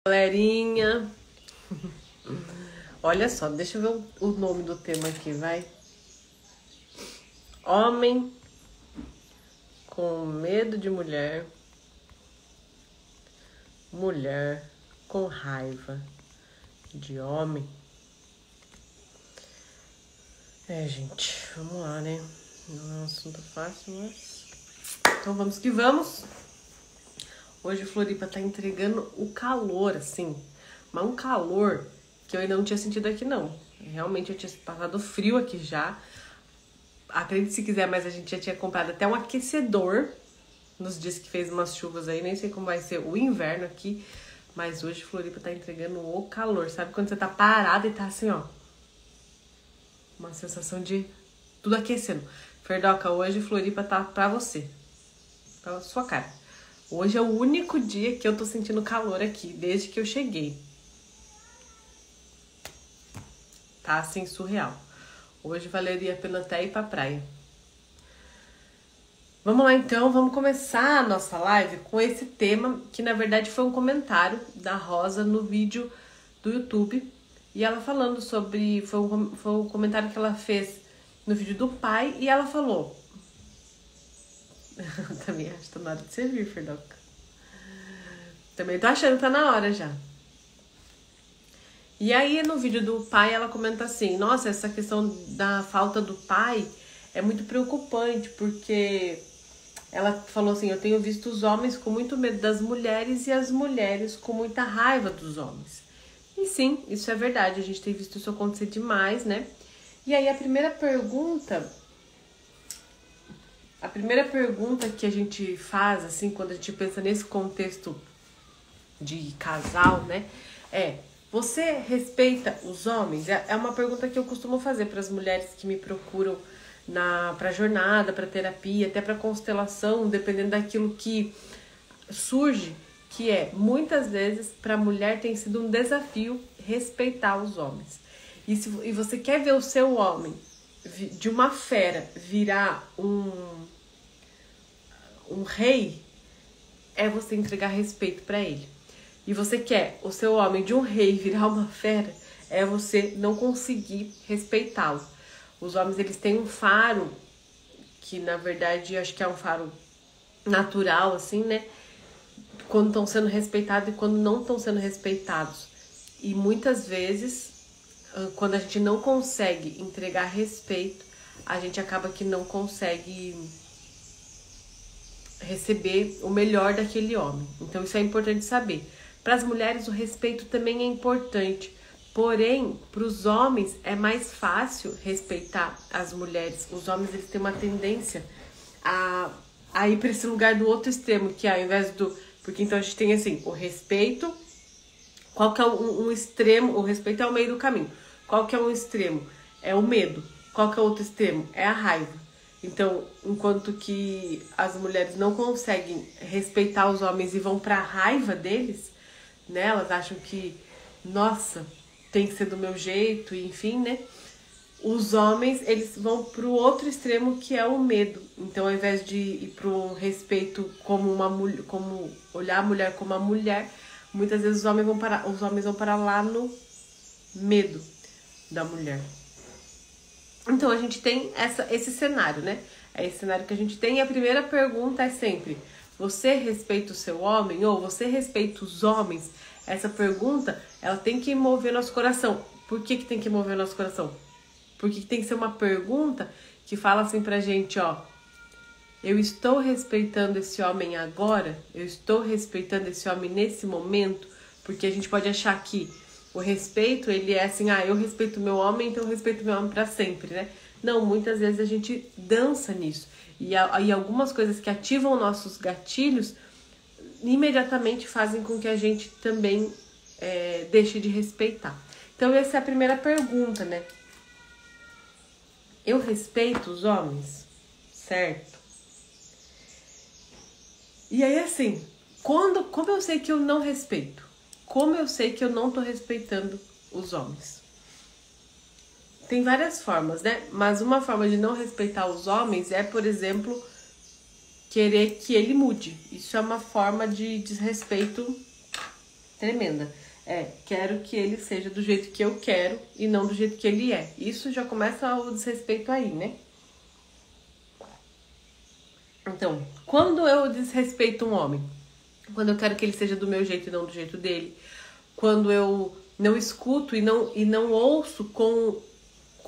Galerinha, olha só, deixa eu ver o nome do tema aqui, vai. Homem com medo de mulher, mulher com raiva de homem. Gente, vamos lá, né? Não é um assunto fácil, mas... Então vamos que vamos. Hoje Floripa tá entregando o calor, assim. Mas um calor que eu ainda não tinha sentido aqui, não. Realmente eu tinha passado frio aqui já. Acredite se quiser, mas a gente já tinha comprado até um aquecedor nos dias que fez umas chuvas aí. Nem sei como vai ser o inverno aqui. Mas hoje Floripa tá entregando o calor. Sabe quando você tá parada e tá assim, ó. Uma sensação de tudo aquecendo. Ferdoca, hoje Floripa tá pra você. Pra sua cara. Hoje é o único dia que eu tô sentindo calor aqui, desde que eu cheguei. Tá assim, surreal. Hoje valeria a pena até ir pra praia. Vamos lá então, vamos começar a nossa live com esse tema, que na verdade foi um comentário da Rosa no vídeo do YouTube. E ela falando sobre, foi um comentário que ela fez no vídeo do pai, e ela falou... Também acho que tá na hora de servir, Ferdoca. Também tô achando que tá na hora já. E aí, no vídeo do pai, ela comenta assim: nossa, essa questão da falta do pai é muito preocupante, porque ela falou assim: eu tenho visto os homens com muito medo das mulheres e as mulheres com muita raiva dos homens. E sim, isso é verdade, a gente tem visto isso acontecer demais, né? E aí, a primeira pergunta que a gente faz, assim, quando a gente pensa nesse contexto de casal, né, você respeita os homens? É uma pergunta que eu costumo fazer para as mulheres que me procuram pra jornada, pra terapia, até pra constelação, dependendo daquilo que surge, que muitas vezes pra mulher tem sido um desafio respeitar os homens. E você quer ver o seu homem de uma fera virar um rei, é você entregar respeito pra ele. E você quer o seu homem de um rei virar uma fera, é você não conseguir respeitá-lo. Os homens, eles têm um faro, que na verdade eu acho que é um faro natural, assim, né? Quando estão sendo respeitados e quando não estão sendo respeitados. E muitas vezes, quando a gente não consegue entregar respeito, a gente acaba que não consegue receber o melhor daquele homem. Então isso é importante saber. Para as mulheres o respeito também é importante, porém para os homens é mais fácil respeitar as mulheres. Os homens, eles têm uma tendência a ir para esse lugar do outro extremo, que ao invés do... Porque então a gente tem assim, o respeito, qual que é um extremo? O respeito é o meio do caminho. Qual que é um extremo? É o medo. Qual que é o outro extremo? É a raiva. Então, enquanto que as mulheres não conseguem respeitar os homens e vão pra raiva deles, né? Elas acham que, nossa, tem que ser do meu jeito, enfim, né? Os homens, eles vão pro outro extremo, que é o medo. Então, ao invés de ir pro respeito como uma mulher, como olhar a mulher como uma mulher, muitas vezes os homens vão parar lá no medo da mulher. Então, a gente tem esse cenário, né? É esse cenário que a gente tem. E a primeira pergunta é sempre: você respeita o seu homem? Ou você respeita os homens? Essa pergunta, ela tem que mover nosso coração. Por que tem que mover nosso coração? Porque tem que ser uma pergunta que fala assim pra gente, ó: eu estou respeitando esse homem agora? Eu estou respeitando esse homem nesse momento? Porque a gente pode achar que o respeito, ele é assim, eu respeito meu homem, então eu respeito meu homem pra sempre, né? Não, muitas vezes a gente dança nisso. E algumas coisas que ativam nossos gatilhos imediatamente fazem com que a gente também deixe de respeitar. Então essa é a primeira pergunta, né? Eu respeito os homens, certo? E aí assim, como eu sei que eu não respeito? Como eu sei que eu não tô respeitando os homens? Tem várias formas, né? Mas uma forma de não respeitar os homens é, por exemplo, querer que ele mude. Isso é uma forma de desrespeito tremenda. Quero que ele seja do jeito que eu quero e não do jeito que ele é. Isso já começa o desrespeito aí, né? Então, quando eu desrespeito um homem, quando eu quero que ele seja do meu jeito e não do jeito dele, quando eu não escuto e não ouço com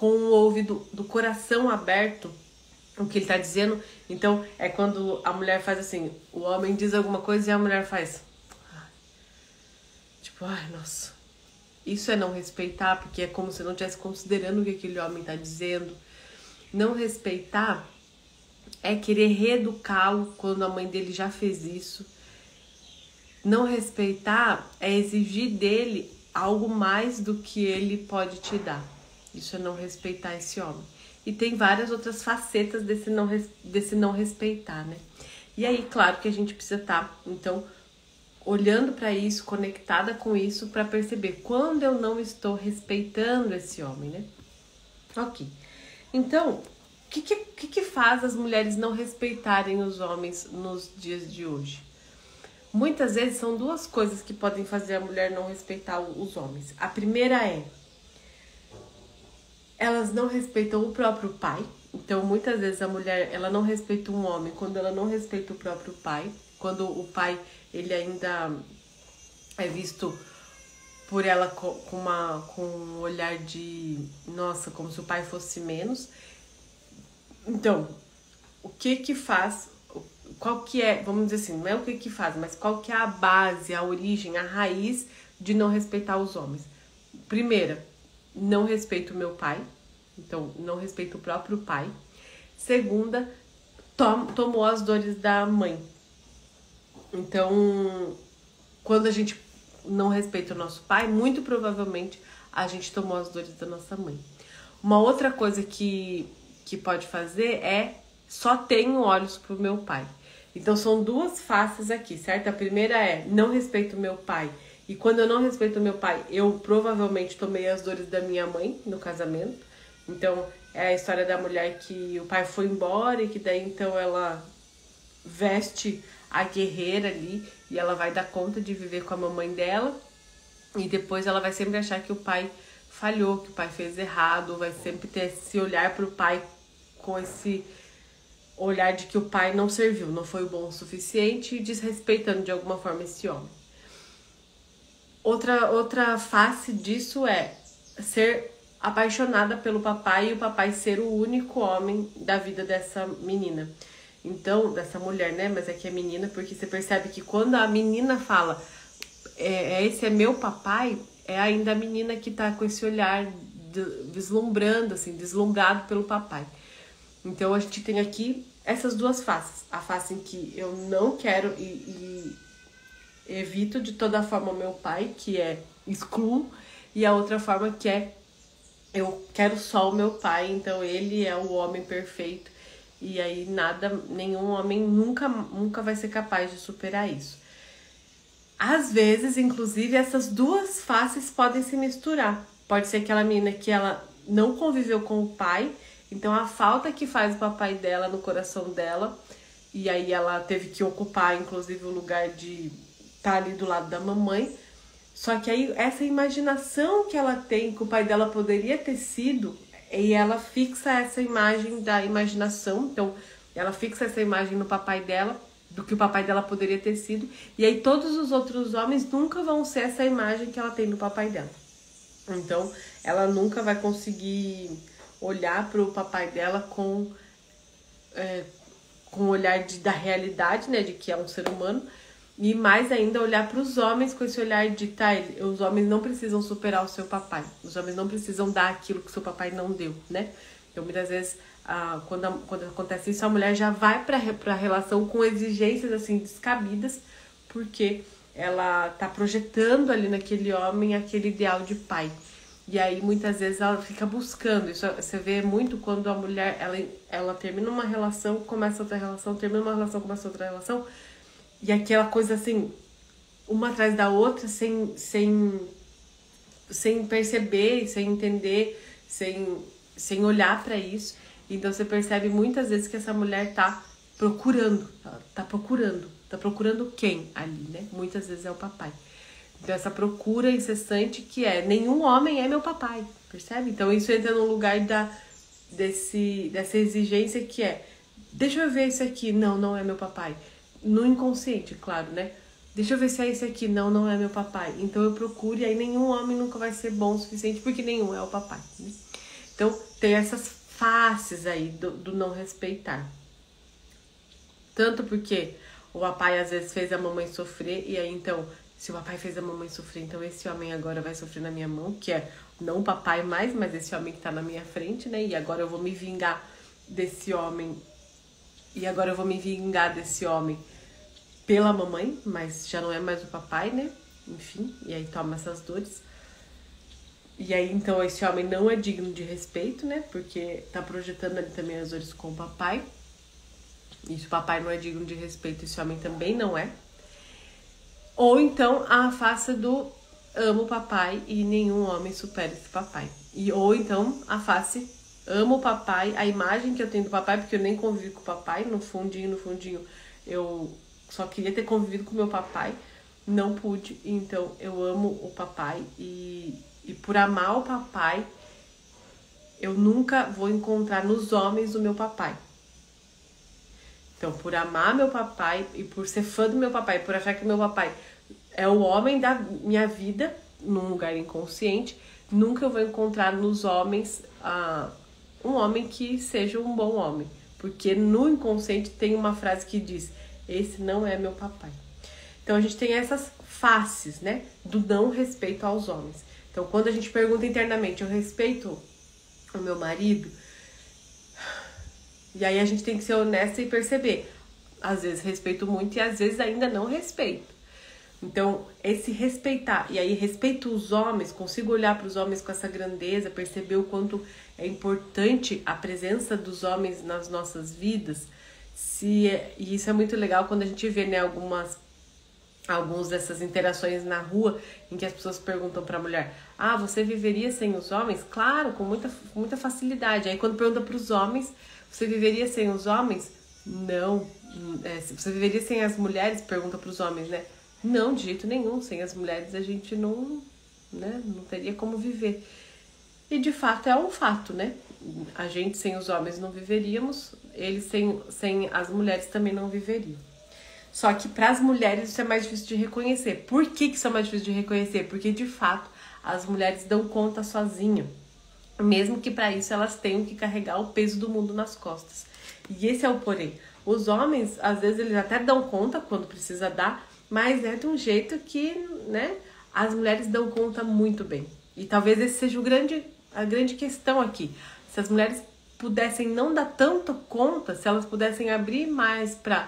o ouvido do coração aberto o que ele tá dizendo, então é quando a mulher faz assim, o homem diz alguma coisa e a mulher faz tipo, ai, nossa. Isso é não respeitar, porque é como se não estivesse considerando o que aquele homem tá dizendo. Não respeitar é querer reeducá-lo quando a mãe dele já fez isso. Não respeitar é exigir dele algo mais do que ele pode te dar. Isso é não respeitar esse homem. E tem várias outras facetas desse não respeitar, né? E aí, claro que a gente precisa estar, então, olhando para isso, conectada com isso, para perceber quando eu não estou respeitando esse homem, né? Ok. Então, o que faz as mulheres não respeitarem os homens nos dias de hoje? Muitas vezes são duas coisas que podem fazer a mulher não respeitar os homens. A primeira é, elas não respeitam o próprio pai. Então, muitas vezes a mulher, ela não respeita um homem quando ela não respeita o próprio pai. Quando o pai, ele ainda é visto por ela com um olhar de, nossa, como se o pai fosse menos. Então, o que faz, qual que é, vamos dizer assim, não é o que faz, mas qual que é a base, a origem, a raiz de não respeitar os homens? Primeira, não respeito o meu pai, então não respeito o próprio pai. Segunda, tomou as dores da mãe. Então, quando a gente não respeita o nosso pai, muito provavelmente a gente tomou as dores da nossa mãe. Uma outra coisa que pode fazer é só tenho olhos pro meu pai. Então são duas faces aqui, certo? A primeira é não respeito o meu pai. E quando eu não respeito o meu pai, eu provavelmente tomei as dores da minha mãe no casamento. Então é a história da mulher que o pai foi embora e que daí então ela veste a guerreira ali e ela vai dar conta de viver com a mamãe dela. E depois ela vai sempre achar que o pai falhou, que o pai fez errado, vai sempre ter esse olhar pro pai com esse olhar de que o pai não serviu, não foi bom o suficiente e desrespeitando de alguma forma esse homem. Outra face disso é ser apaixonada pelo papai e o papai ser o único homem da vida dessa menina. Então, dessa mulher, né? Mas é que é menina, porque você percebe que quando a menina fala esse é meu papai, é ainda a menina que tá com esse olhar vislumbrando, assim, deslumbrado pelo papai. Então a gente tem aqui essas duas faces. A face em que eu não quero e evito de toda forma meu pai, que é excluo, e a outra forma que é eu quero só o meu pai, então ele é o homem perfeito. E aí nenhum homem nunca vai ser capaz de superar isso. Às vezes, inclusive, essas duas faces podem se misturar. Pode ser aquela menina que ela não conviveu com o pai, então a falta que faz o papai dela no coração dela, e aí ela teve que ocupar, inclusive, o lugar de estar ali do lado da mamãe. Só que aí essa imaginação que ela tem que o pai dela poderia ter sido, e ela fixa essa imagem da imaginação, então ela fixa essa imagem no papai dela, do que o papai dela poderia ter sido, e aí todos os outros homens nunca vão ser essa imagem que ela tem do papai dela. Então ela nunca vai conseguir olhar para o papai dela com o olhar da realidade, né, de que é um ser humano, e mais ainda olhar para os homens com esse olhar de os homens não precisam superar o seu papai, os homens não precisam dar aquilo que o seu papai não deu, né? Então muitas vezes quando acontece isso, a mulher já vai para a relação com exigências assim descabidas, porque ela tá projetando ali naquele homem aquele ideal de pai. E aí muitas vezes ela fica buscando. Isso você vê muito quando a mulher ela termina uma relação, começa outra relação, termina uma relação, começa outra relação, e aquela coisa assim, uma atrás da outra, sem perceber, sem entender, sem olhar para isso. Então você percebe muitas vezes que essa mulher tá procurando quem ali, né? Muitas vezes é o papai. Então, essa procura incessante que é, nenhum homem é meu papai, percebe? Então, isso entra no lugar dessa exigência que é, deixa eu ver isso aqui, não é meu papai. No inconsciente, claro, né? Deixa eu ver se é esse aqui, não é meu papai. Então, eu procuro e aí nenhum homem nunca vai ser bom o suficiente porque nenhum é o papai, né? Então, tem essas faces aí do não respeitar. Tanto porque o papai às vezes fez a mamãe sofrer e aí então, se o papai fez a mamãe sofrer, então esse homem agora vai sofrer na minha mão, que é não o papai mais, mas esse homem que tá na minha frente, né? E agora eu vou me vingar desse homem. E agora eu vou me vingar desse homem pela mamãe, mas já não é mais o papai, né? Enfim, e aí toma essas dores. E aí, então, esse homem não é digno de respeito, né? Porque tá projetando ali também as dores com o papai. E se o papai não é digno de respeito, esse homem também não é. Ou então, a face do amo o papai e nenhum homem supera esse papai. Ou então, a face amo o papai, a imagem que eu tenho do papai, porque eu nem convivo com o papai, no fundinho, eu só queria ter convivido com o meu papai, não pude, então eu amo o papai e por amar o papai, eu nunca vou encontrar nos homens o meu papai. Então, por amar meu papai e por ser fã do meu papai, por achar que meu papai é o homem da minha vida, num lugar inconsciente, nunca eu vou encontrar nos homens um homem que seja um bom homem. Porque no inconsciente tem uma frase que diz, esse não é meu papai. Então, a gente tem essas faces, né, do não respeito aos homens. Então, quando a gente pergunta internamente, eu respeito o meu marido? E aí a gente tem que ser honesta e perceber. Às vezes respeito muito e às vezes ainda não respeito. Então, esse respeitar, e aí respeito os homens, consigo olhar para os homens com essa grandeza, perceber o quanto é importante a presença dos homens nas nossas vidas. E isso é muito legal quando a gente vê, né, algumas dessas interações na rua em que as pessoas perguntam para a mulher, você viveria sem os homens? Claro, com muita facilidade. Aí quando pergunta para os homens, você viveria sem os homens? Não. Você viveria sem as mulheres? Pergunta para os homens, né? Não, de jeito nenhum. Sem as mulheres a gente não teria como viver. E de fato é um fato, né? A gente sem os homens não viveríamos, eles sem as mulheres também não viveriam. Só que para as mulheres isso é mais difícil de reconhecer. Por que isso é mais difícil de reconhecer? Porque de fato as mulheres dão conta sozinhas. Mesmo que para isso elas tenham que carregar o peso do mundo nas costas. E esse é o porém. Os homens, às vezes, eles até dão conta quando precisa dar, mas é de um jeito que, né, as mulheres dão conta muito bem. E talvez esse seja a grande questão aqui. Se as mulheres pudessem não dar tanto conta, se elas pudessem abrir mais para,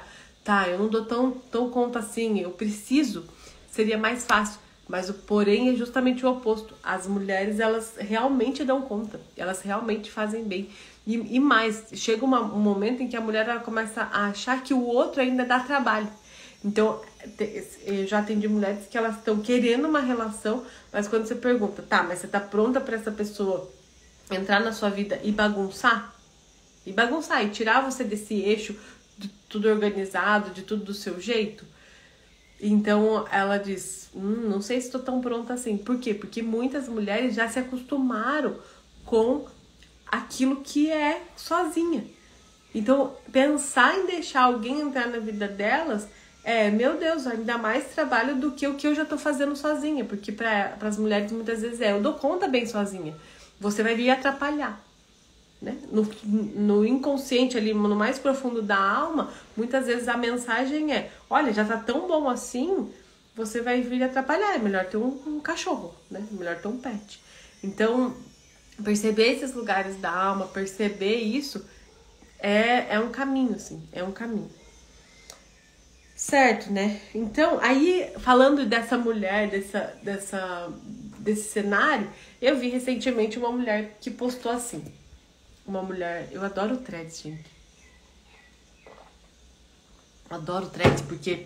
eu não dou tão conta assim, eu preciso, seria mais fácil. Mas o porém é justamente o oposto. As mulheres, elas realmente dão conta. Elas realmente fazem bem. E mais, chega um momento em que a mulher ela começa a achar que o outro ainda dá trabalho. Então, eu já atendi mulheres que elas estão querendo uma relação, mas quando você pergunta, mas você tá pronta para essa pessoa entrar na sua vida e bagunçar? E tirar você desse eixo de tudo organizado, de tudo do seu jeito? Então ela diz, não sei se estou tão pronta assim. Por quê? Porque muitas mulheres já se acostumaram com aquilo que é sozinha. Então pensar em deixar alguém entrar na vida delas meu Deus, ainda mais trabalho do que o que eu já estou fazendo sozinha. Porque para as mulheres muitas vezes eu dou conta bem sozinha. Você vai vir atrapalhar. Né? No inconsciente ali, no mais profundo da alma, muitas vezes a mensagem é, olha, já tá tão bom assim, você vai vir atrapalhar, é melhor ter um cachorro, né? É melhor ter um pet. Então, perceber esses lugares da alma, perceber isso, é um caminho, assim, é um caminho. Certo, né? Então, aí, falando dessa mulher, desse cenário, eu vi recentemente uma mulher que postou assim, uma mulher, eu adoro threads, gente. Adoro threads porque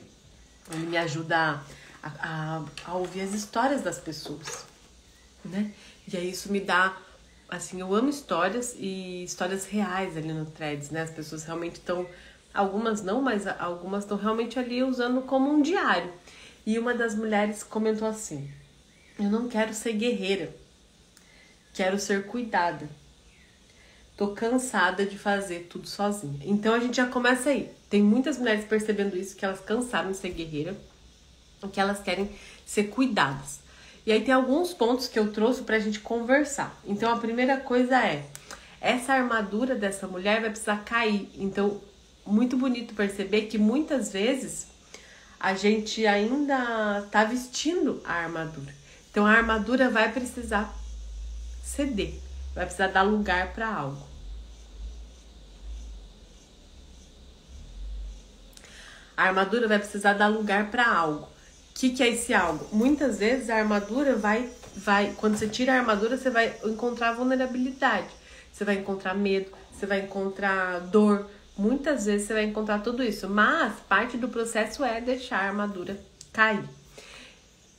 ele me ajuda a ouvir as histórias das pessoas, né? E aí isso me dá, assim, eu amo histórias e histórias reais ali no threads, né? As pessoas realmente estão, algumas não, mas algumas estão realmente ali usando como um diário. E uma das mulheres comentou assim: eu não quero ser guerreira, quero ser cuidada. Tô cansada de fazer tudo sozinha. Então a gente já começa aí. Tem muitas mulheres percebendo isso, que elas cansaram de ser guerreira, que elas querem ser cuidadas. E aí tem alguns pontos que eu trouxe pra gente conversar. Então a primeira coisa é: essa armadura dessa mulher vai precisar cair. Então, muito bonito perceber que muitas vezes a gente ainda tá vestindo a armadura. Então a armadura vai precisar ceder, vai precisar dar lugar para algo. A armadura vai precisar dar lugar para algo. O que é esse algo? Muitas vezes a armadura vai, quando você tira a armadura, você vai encontrar vulnerabilidade, você vai encontrar medo, você vai encontrar dor. Muitas vezes você vai encontrar tudo isso, mas parte do processo é deixar a armadura cair.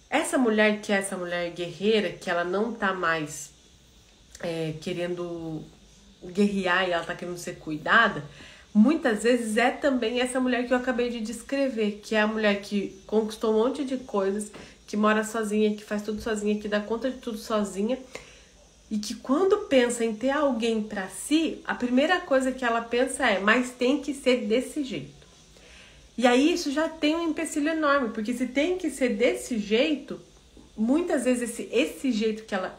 Essa mulher, que é essa mulher guerreira, que ela não tá mais querendo guerrear e ela tá querendo ser cuidada, muitas vezes é também essa mulher que eu acabei de descrever, que é a mulher que conquistou um monte de coisas, que mora sozinha, que faz tudo sozinha, que dá conta de tudo sozinha, e que quando pensa em ter alguém pra si, a primeira coisa que ela pensa é: mas tem que ser desse jeito. E aí isso já tem um empecilho enorme, porque se tem que ser desse jeito, muitas vezes esse jeito que ela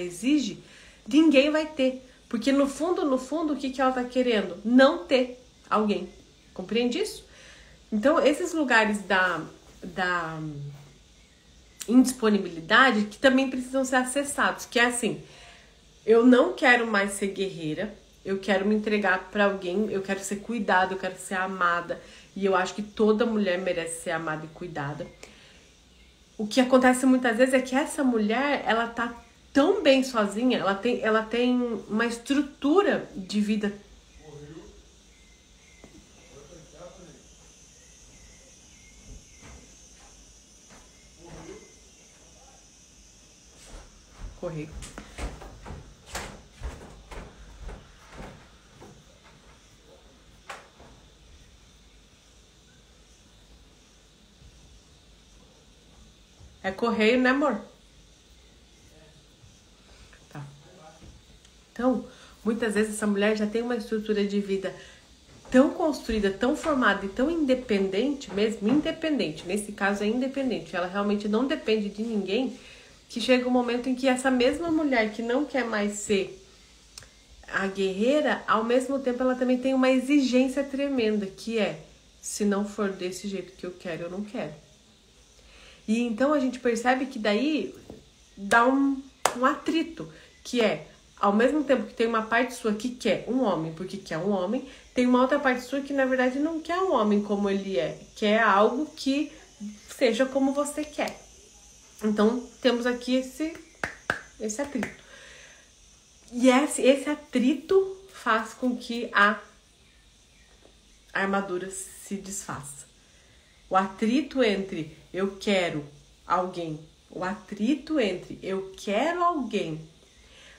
exige, ninguém vai ter. Porque no fundo, o que ela tá querendo? Não ter alguém. Compreende isso? Então, esses lugares da indisponibilidade que também precisam ser acessados, que é assim: eu não quero mais ser guerreira, eu quero me entregar pra alguém, eu quero ser cuidada, eu quero ser amada, e eu acho que toda mulher merece ser amada e cuidada. O que acontece muitas vezes é que essa mulher, ela tá tão bem sozinha, ela tem uma estrutura de vida. Correio. É correio, né, amor? Tá. Então, muitas vezes essa mulher já tem uma estrutura de vida tão construída, tão formada e tão independente mesmo, independente, nesse caso é independente, ela realmente não depende de ninguém, que chega um momento em que essa mesma mulher que não quer mais ser a guerreira, ao mesmo tempo ela também tem uma exigência tremenda, que é: se não for desse jeito que eu quero, eu não quero. E então a gente percebe que daí dá um atrito, que é: ao mesmo tempo que tem uma parte sua que quer um homem porque quer um homem, tem uma outra parte sua que na verdade não quer um homem como ele é, quer algo que seja como você quer. Então temos aqui esse atrito. E esse atrito faz com que a armadura se desfaça. O atrito entre eu quero alguém, o atrito entre eu quero alguém,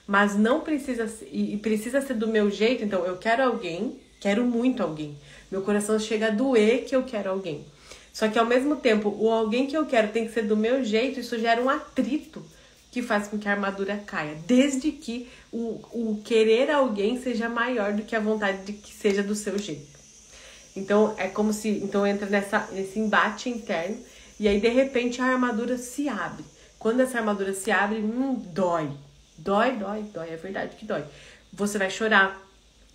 mas não precisa e precisa ser do meu jeito. Então eu quero alguém, quero muito alguém, meu coração chega a doer que eu quero alguém, só que ao mesmo tempo o alguém que eu quero tem que ser do meu jeito. Isso gera um atrito que faz com que a armadura caia, desde que o querer alguém seja maior do que a vontade de que seja do seu jeito. Então é como se entra nesse embate interno, e aí de repente a armadura se abre. Quando essa armadura se abre, dói, é verdade que dói. Você vai chorar,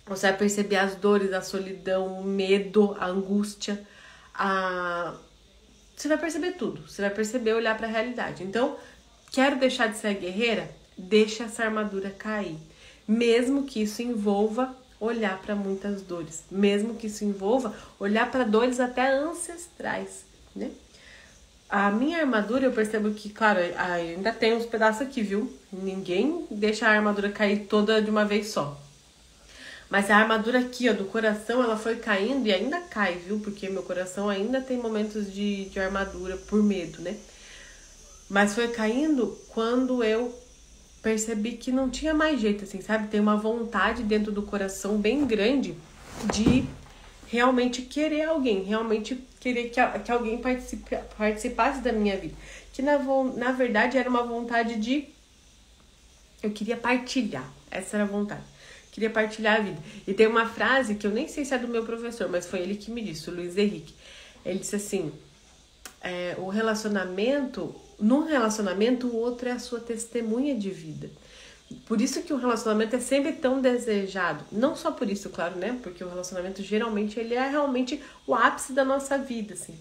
você vai perceber as dores, a solidão, o medo, a angústia, você vai perceber tudo, você vai perceber, olhar para a realidade. Então, quero deixar de ser guerreira? Deixa essa armadura cair, mesmo que isso envolva olhar para muitas dores, mesmo que isso envolva olhar para dores até ancestrais, né? A minha armadura, eu percebo que, claro, ainda tem uns pedaços aqui, viu? Ninguém deixa a armadura cair toda de uma vez só. Mas a armadura aqui, ó, do coração, ela foi caindo e ainda cai, viu? Porque meu coração ainda tem momentos de armadura por medo, né? Mas foi caindo quando eu percebi que não tinha mais jeito, assim, sabe? Tem uma vontade dentro do coração bem grande de realmente querer alguém, realmente querer que alguém participasse da minha vida. Que na verdade era uma vontade de... Eu queria partilhar. Essa era a vontade. Queria partilhar a vida. E tem uma frase que eu nem sei se é do meu professor, mas foi ele que me disse, o Luiz Henrique. Ele disse assim, num relacionamento, o outro é a sua testemunha de vida. Por isso que o relacionamento é sempre tão desejado. Não só por isso, claro, né? Porque o relacionamento, geralmente, ele é realmente o ápice da nossa vida, assim.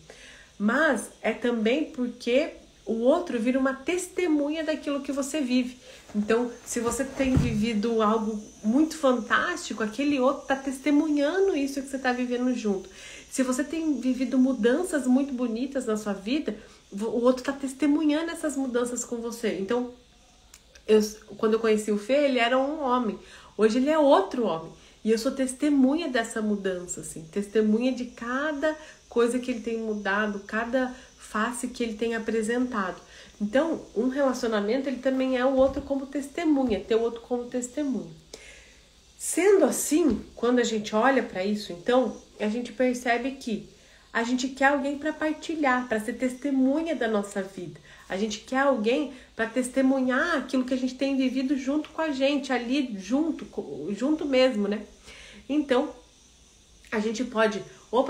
Mas é também porque o outro vira uma testemunha daquilo que você vive. Então, se você tem vivido algo muito fantástico, aquele outro está testemunhando isso que você está vivendo junto. Se você tem vivido mudanças muito bonitas na sua vida, o outro está testemunhando essas mudanças com você. Então, quando eu conheci o Fê, ele era um homem. Hoje ele é outro homem. E eu sou testemunha dessa mudança, assim. Testemunha de cada coisa que ele tem mudado, cada face que ele tem apresentado. Então, um relacionamento, ele também é o outro como testemunha, ter o outro como testemunha. Sendo assim, quando a gente olha para isso, então, a gente percebe que a gente quer alguém para partilhar, para ser testemunha da nossa vida. A gente quer alguém para testemunhar aquilo que a gente tem vivido junto com a gente, ali junto mesmo, né? Então, a gente pode,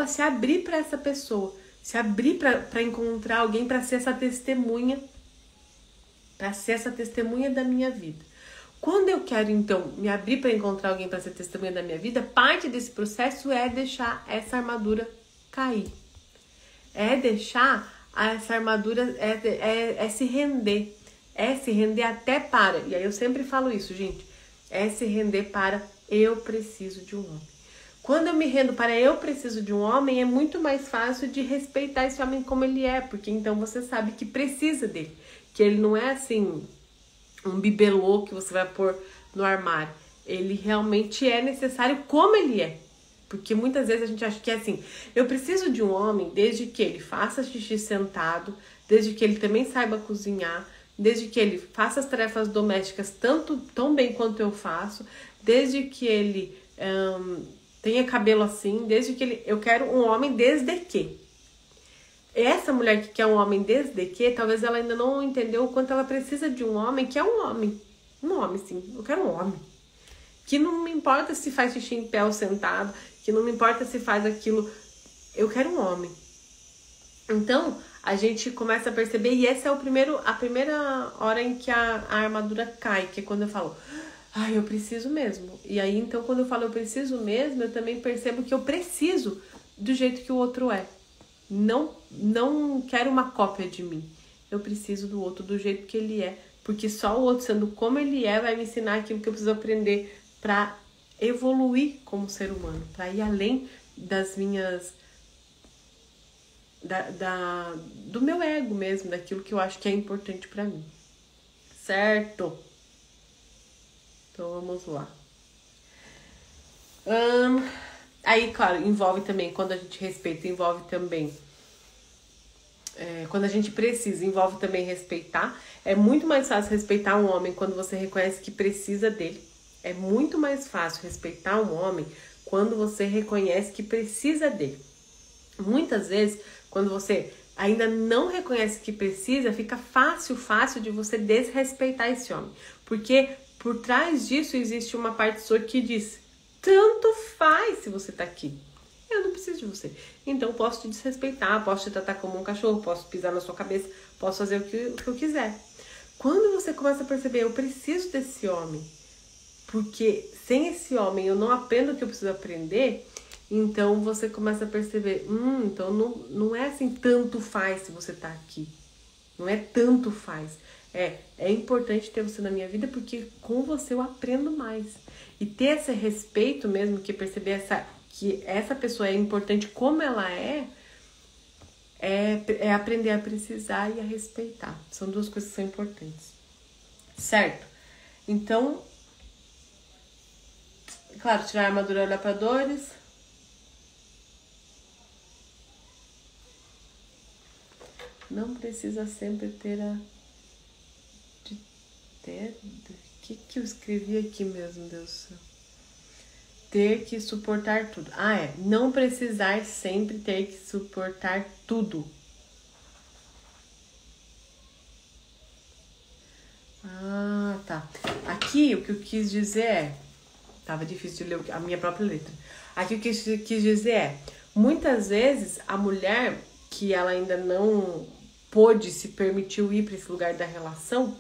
se abrir para essa pessoa, se abrir para encontrar alguém para ser essa testemunha, da minha vida. Quando eu quero, então, me abrir para encontrar alguém para ser testemunha da minha vida, parte desse processo é deixar essa armadura cair. É deixar essa armadura, é se render. É se render até para, e aí eu sempre falo isso, gente, é se render para eu preciso de um homem. Quando eu me rendo para eu preciso de um homem, é muito mais fácil de respeitar esse homem como ele é, porque então você sabe que precisa dele, que ele não é assim um bibelô que você vai pôr no armário. Ele realmente é necessário como ele é. Porque muitas vezes a gente acha que é assim, eu preciso de um homem desde que ele faça xixi sentado, desde que ele também saiba cozinhar, desde que ele faça as tarefas domésticas tão bem quanto eu faço, desde que ele tenha cabelo assim, desde que ele... Eu quero um homem desde que. Essa mulher que quer um homem desde que, talvez ela ainda não entendeu o quanto ela precisa de um homem que é um homem. Um homem, sim. Eu quero um homem. Que não me importa se faz xixi em pé ou sentado, que não me importa se faz aquilo. Eu quero um homem. Então, a gente começa a perceber, e essa é a primeira hora em que a armadura cai, que é quando eu falo, eu preciso mesmo. E aí, então, quando eu falo eu preciso mesmo, eu também percebo que eu preciso do jeito que o outro é. Não quero uma cópia de mim. Eu preciso do outro do jeito que ele é. Porque só o outro sendo como ele é vai me ensinar aquilo que eu preciso aprender para evoluir como ser humano. Para ir além das minhas... do meu ego mesmo. Daquilo que eu acho que é importante para mim. Certo? Então vamos lá. Aí, claro, envolve também, quando a gente respeita, envolve também, quando a gente precisa, envolve também respeitar. É muito mais fácil respeitar um homem quando você reconhece que precisa dele. É muito mais fácil respeitar um homem quando você reconhece que precisa dele. Muitas vezes, quando você ainda não reconhece que precisa, fica fácil de você desrespeitar esse homem. Porque por trás disso existe uma parte sua que diz... Tanto faz se você tá aqui. Eu não preciso de você. Então posso te desrespeitar, posso te tratar como um cachorro, posso pisar na sua cabeça, posso fazer o que eu quiser. Quando você começa a perceber, eu preciso desse homem, porque sem esse homem eu não aprendo o que eu preciso aprender, então você começa a perceber, então não é assim tanto faz se você tá aqui. Não é tanto faz. É importante ter você na minha vida porque com você eu aprendo mais. E ter esse respeito mesmo, que perceber que essa pessoa é importante como ela é aprender a precisar e a respeitar. São duas coisas que são importantes. Certo? Então, claro, tirar a armadura e olhar para dores. Não precisa sempre ter o que eu escrevi aqui mesmo, Deus do céu? ter que suportar tudo. Não precisar sempre ter que suportar tudo. Tá. Aqui o que eu quis dizer tava difícil de ler a minha própria letra. Aqui o que eu quis dizer muitas vezes a mulher que ela ainda não pôde, se permitiu ir para esse lugar da relação,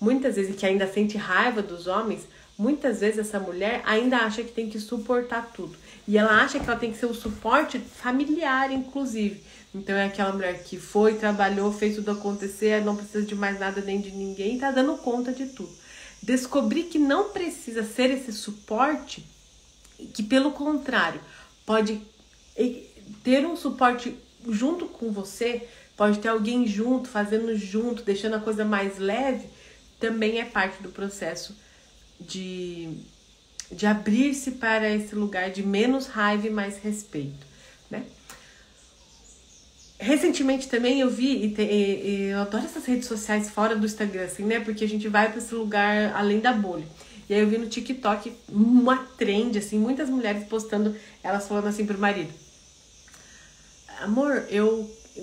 muitas vezes, que ainda sente raiva dos homens, muitas vezes essa mulher ainda acha que tem que suportar tudo. E ela acha que ela tem que ser o suporte familiar, inclusive. Então é aquela mulher que foi, trabalhou, fez tudo acontecer, não precisa de mais nada nem de ninguém, tá dando conta de tudo. Descobrir que não precisa ser esse suporte, que pelo contrário, pode ter um suporte junto com você, pode ter alguém junto, fazendo junto, deixando a coisa mais leve, também é parte do processo de abrir-se para esse lugar de menos raiva e mais respeito, né? Recentemente também eu vi, e eu adoro essas redes sociais fora do Instagram, assim, né? Porque a gente vai para esse lugar além da bolha. E aí eu vi no TikTok uma trend, assim, muitas mulheres postando, elas falando assim pro marido: amor,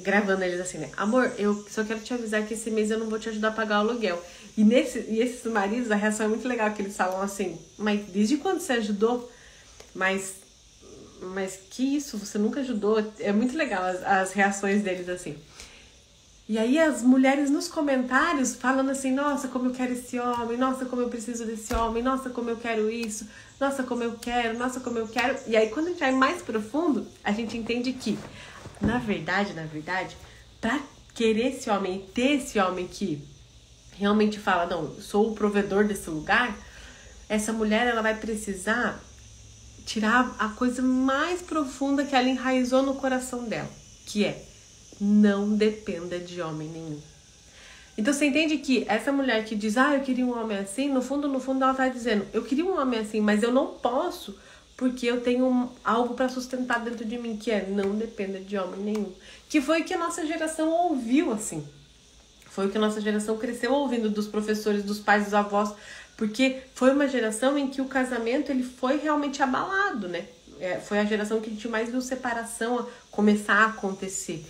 gravando eles assim, né? Amor, eu só quero te avisar que esse mês eu não vou te ajudar a pagar o aluguel. E esses maridos, a reação é muito legal, que eles falam assim: mas desde quando você ajudou? Mas que isso? Você nunca ajudou? É muito legal as reações deles assim. E aí as mulheres nos comentários falando assim: nossa, como eu quero esse homem, nossa, como eu preciso desse homem, nossa, como eu quero isso, nossa, como eu quero, nossa, como eu quero. E aí quando a gente vai mais profundo, a gente entende que, na verdade, pra querer esse homem e ter esse homem que realmente fala: não, eu sou o provedor desse lugar, essa mulher, ela vai precisar tirar a coisa mais profunda que ela enraizou no coração dela, que é: não dependa de homem nenhum. Então você entende que essa mulher que diz: eu queria um homem assim, no fundo ela tá dizendo: eu queria um homem assim, mas eu não posso, porque eu tenho algo para sustentar dentro de mim, que é: não dependa de homem nenhum. Que foi o que a nossa geração ouviu, assim. Foi o que a nossa geração cresceu ouvindo dos professores, dos pais, dos avós, porque foi uma geração em que o casamento ele foi realmente abalado, né? Foi a geração que a gente mais viu separação começar a acontecer.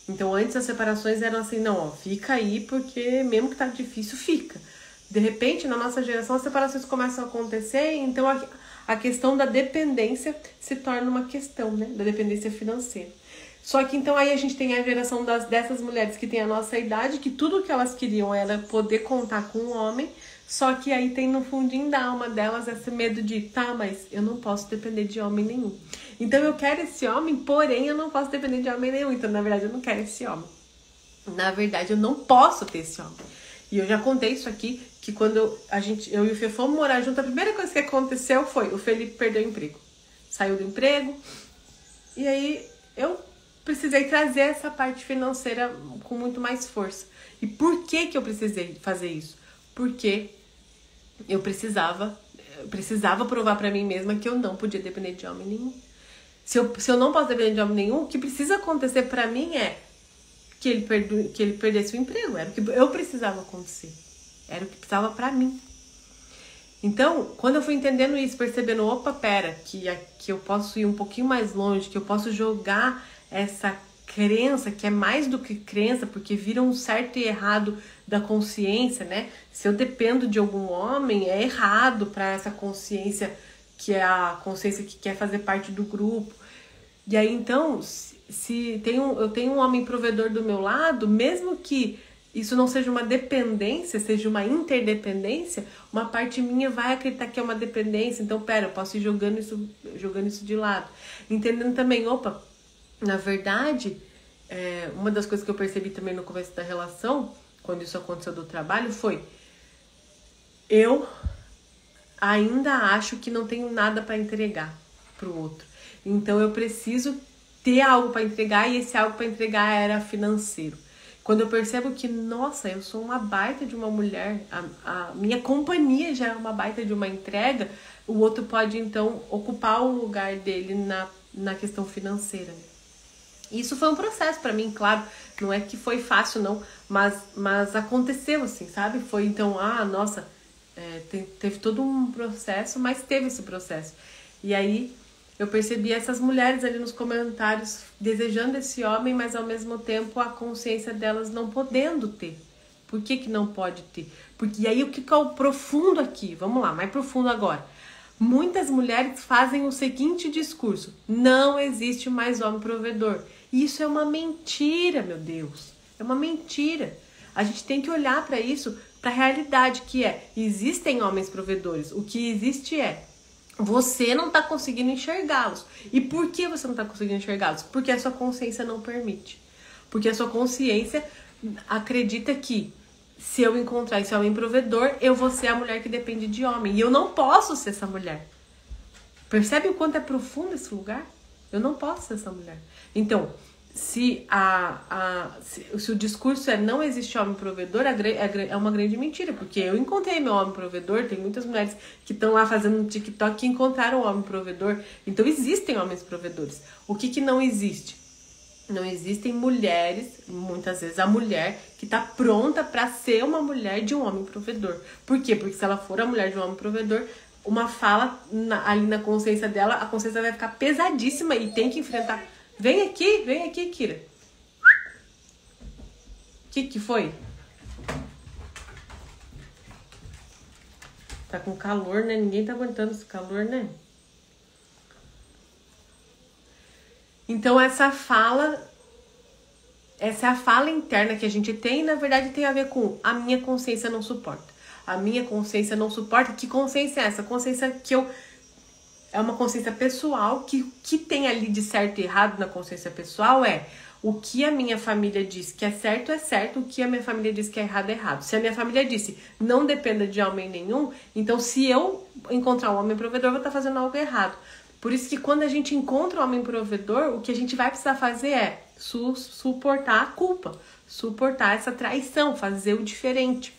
Então antes as separações eram assim: não, fica aí, porque mesmo que tá difícil, fica. De repente, na nossa geração, as separações começam a acontecer, então a questão da dependência se torna uma questão, né? Da dependência financeira. Só que então aí a gente tem a geração dessas mulheres que tem a nossa idade, que tudo que elas queriam era poder contar com um homem, só que aí tem no fundinho da alma delas esse medo de: mas eu não posso depender de homem nenhum. Então eu quero esse homem, porém eu não posso depender de homem nenhum. Então na verdade eu não quero esse homem. Na verdade eu não posso ter esse homem. E eu já contei isso aqui, que quando eu e o Fê fomos morar junto, a primeira coisa que aconteceu foi: o Felipe perdeu o emprego. Saiu do emprego, e aí eu precisei trazer essa parte financeira com muito mais força. E por que eu precisei fazer isso? Porque eu precisava provar pra mim mesma que eu não podia depender de homem nenhum. Se eu não posso depender de homem nenhum, o que precisa acontecer pra mim é que ele perdesse o emprego. Era o que eu precisava acontecer. Era o que precisava pra mim. Então, quando eu fui entendendo isso, percebendo: opa, pera, que eu posso ir um pouquinho mais longe, que eu posso jogar essa crença, que é mais do que crença, porque vira um certo e errado da consciência, né? Se eu dependo de algum homem, é errado para essa consciência, que é a consciência que quer fazer parte do grupo. E aí, então, eu tenho um homem provedor do meu lado, mesmo que isso não seja uma dependência, seja uma interdependência, uma parte minha vai acreditar que é uma dependência. Então, eu posso ir jogando isso de lado. Entendendo também: opa, na verdade, uma das coisas que eu percebi também no começo da relação, quando isso aconteceu do trabalho, foi: eu ainda acho que não tenho nada para entregar pro outro. Então eu preciso ter algo para entregar, e esse algo para entregar era financeiro. Quando eu percebo que, nossa, eu sou uma baita de uma mulher, a minha companhia já é uma baita de uma entrega, o outro pode então ocupar o lugar dele na questão financeira. Isso foi um processo pra mim, claro, não é que foi fácil não, mas aconteceu assim, sabe? Foi então, nossa, teve todo um processo, mas teve esse processo. E aí eu percebi essas mulheres ali nos comentários desejando esse homem, mas ao mesmo tempo a consciência delas não podendo ter. Por que não pode ter? Porque e aí o que é o profundo aqui? Vamos lá, mais profundo agora. Muitas mulheres fazem o seguinte discurso: não existe mais homem provedor. E isso é uma mentira, meu Deus. É uma mentira. A gente tem que olhar para isso, para a realidade que é: existem homens provedores. O que existe é: você não está conseguindo enxergá-los. E por que você não está conseguindo enxergá-los? Porque a sua consciência não permite. Porque a sua consciência acredita que se eu encontrar esse homem provedor, eu vou ser a mulher que depende de homem. E eu não posso ser essa mulher. Percebe o quanto é profundo esse lugar? Eu não posso ser essa mulher. Então, se o discurso é não existe homem provedor, é uma grande mentira. Porque eu encontrei meu homem provedor, tem muitas mulheres que estão lá fazendo um TikTok que encontraram o homem provedor. Então, existem homens provedores. O que não existe? Não existem mulheres, muitas vezes a mulher que está pronta para ser uma mulher de um homem provedor. Por quê? Porque se ela for a mulher de um homem provedor, uma fala ali na consciência dela, a consciência vai ficar pesadíssima e tem que enfrentar. Vem aqui, Kira. O que foi? Tá com calor, né? Ninguém tá aguentando esse calor, né? Então essa é a fala interna que a gente tem, e na verdade tem a ver com a minha consciência não suporta. A minha consciência não suporta. Que consciência é essa? Consciência que é uma consciência pessoal, que tem ali de certo e errado na consciência pessoal é o que a minha família diz que é certo, o que a minha família diz que é errado. Se a minha família disse não dependa de homem nenhum, então se eu encontrar um homem provedor, eu vou estar fazendo algo errado. Por isso que quando a gente encontra um homem provedor, o que a gente vai precisar fazer é suportar a culpa, suportar essa traição, fazer o diferente.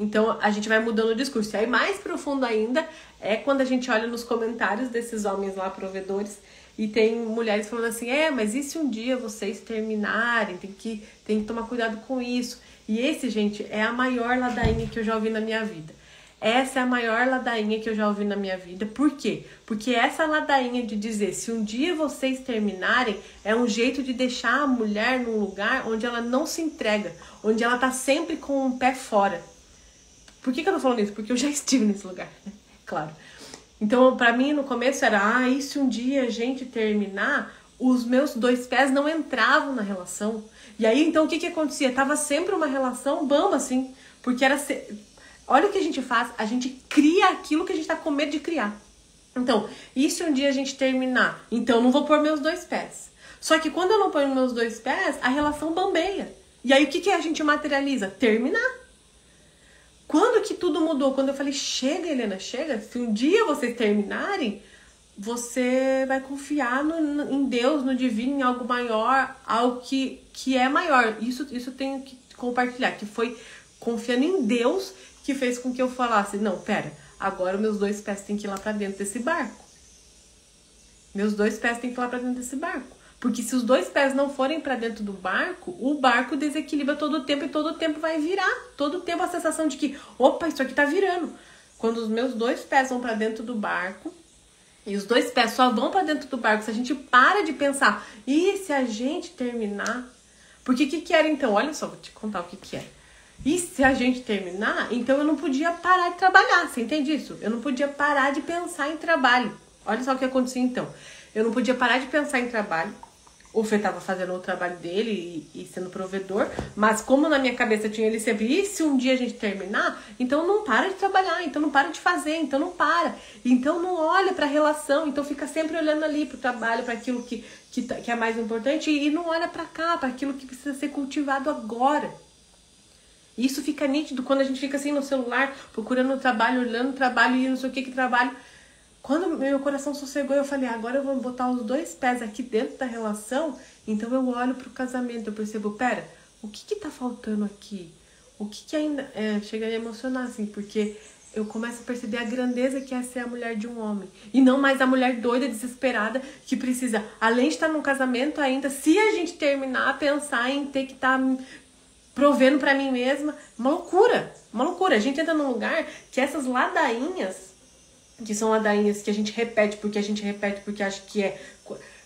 Então a gente vai mudando o discurso. E aí mais profundo ainda é quando a gente olha nos comentários desses homens lá provedores e tem mulheres falando assim: mas e se um dia vocês terminarem? Tem que tomar cuidado com isso. E esse, gente, é a maior ladainha que eu já ouvi na minha vida. Essa é a maior ladainha que eu já ouvi na minha vida. Por quê? Porque essa ladainha de dizer se um dia vocês terminarem é um jeito de deixar a mulher num lugar onde ela não se entrega, onde ela tá sempre com o pé fora. Por que eu tô falando isso? Porque eu já estive nesse lugar, né? Claro. Então, pra mim, no começo era, e se um dia a gente terminar, os meus 2 pés não entravam na relação. E aí, então, o que acontecia? Tava sempre uma relação bamba, assim, porque era... Olha o que a gente faz, a gente cria aquilo que a gente tá com medo de criar. Então, e se um dia a gente terminar? Então, eu não vou pôr meus 2 pés. Só que quando eu não ponho meus 2 pés, a relação bambeia. E aí, o que a gente materializa? Terminar. Quando que tudo mudou? Quando eu falei, chega, Helena, chega. Se um dia vocês terminarem, você vai confiar em Deus, no divino, em algo maior, algo que é maior. Isso tenho que compartilhar, que foi confiando em Deus que fez com que eu falasse, não, pera, agora meus 2 pés têm que ir lá pra dentro desse barco. Meus 2 pés têm que ir lá pra dentro desse barco. Porque se os 2 pés não forem pra dentro do barco, o barco desequilibra todo o tempo e todo o tempo vai virar. Todo o tempo a sensação de que, opa, isso aqui tá virando. Quando os meus 2 pés vão pra dentro do barco, e os 2 pés só vão pra dentro do barco se a gente para de pensar, e se a gente terminar? Porque o que era então? Olha só, vou te contar o que é. E se a gente terminar, então eu não podia parar de trabalhar, você entende isso? Eu não podia parar de pensar em trabalho. Olha só o que acontecia então. Eu não podia parar de pensar em trabalho. O Fê estava fazendo o trabalho dele e sendo provedor, mas como na minha cabeça tinha ele sempre, e se um dia a gente terminar, então não para de trabalhar, então não para de fazer, então não para. Então não olha para a relação, então fica sempre olhando ali para o trabalho, para aquilo que é mais importante e não olha para cá, para aquilo que precisa ser cultivado agora. Isso fica nítido quando a gente fica assim no celular, procurando o trabalho, olhando o trabalho e não sei o que trabalho. Quando meu coração sossegou, eu falei, agora eu vou botar os 2 pés aqui dentro da relação, então eu olho pro casamento, eu percebo, pera, o que tá faltando aqui? O que ainda... chega a emocionar, assim, porque eu começo a perceber a grandeza que é ser a mulher de um homem. E não mais a mulher doida, desesperada, que precisa, além de estar num casamento ainda, se a gente terminar, pensar em ter que estar... provendo pra mim mesma, uma loucura. A gente entra num lugar que essas ladainhas que são ladainhas que a gente repete porque acha que é...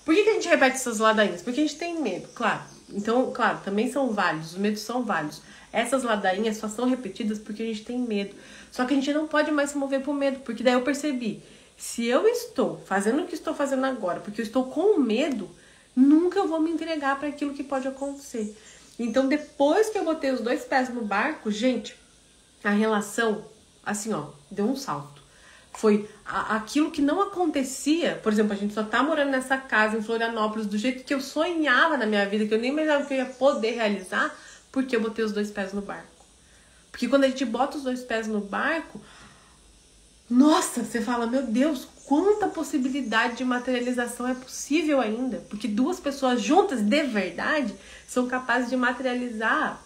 Por que a gente repete essas ladainhas? Porque a gente tem medo, claro. Então, claro, também são válidos, os medos são válidos. Essas ladainhas só são repetidas porque a gente tem medo. Só que a gente não pode mais se mover por medo, porque daí eu percebi, se eu estou fazendo o que estou fazendo agora, porque eu estou com medo, nunca eu vou me entregar para aquilo que pode acontecer. Então, depois que eu botei os 2 pés no barco, gente, a relação, assim, ó, deu um salto. Foi aquilo que não acontecia, por exemplo, a gente só tá morando nessa casa em Florianópolis do jeito que eu sonhava na minha vida, que eu nem imaginava que eu ia poder realizar, porque eu botei os 2 pés no barco. Porque quando a gente bota os 2 pés no barco, nossa, você fala, meu Deus, quanta possibilidade de materialização é possível ainda. Porque 2 pessoas juntas, de verdade, são capazes de materializar.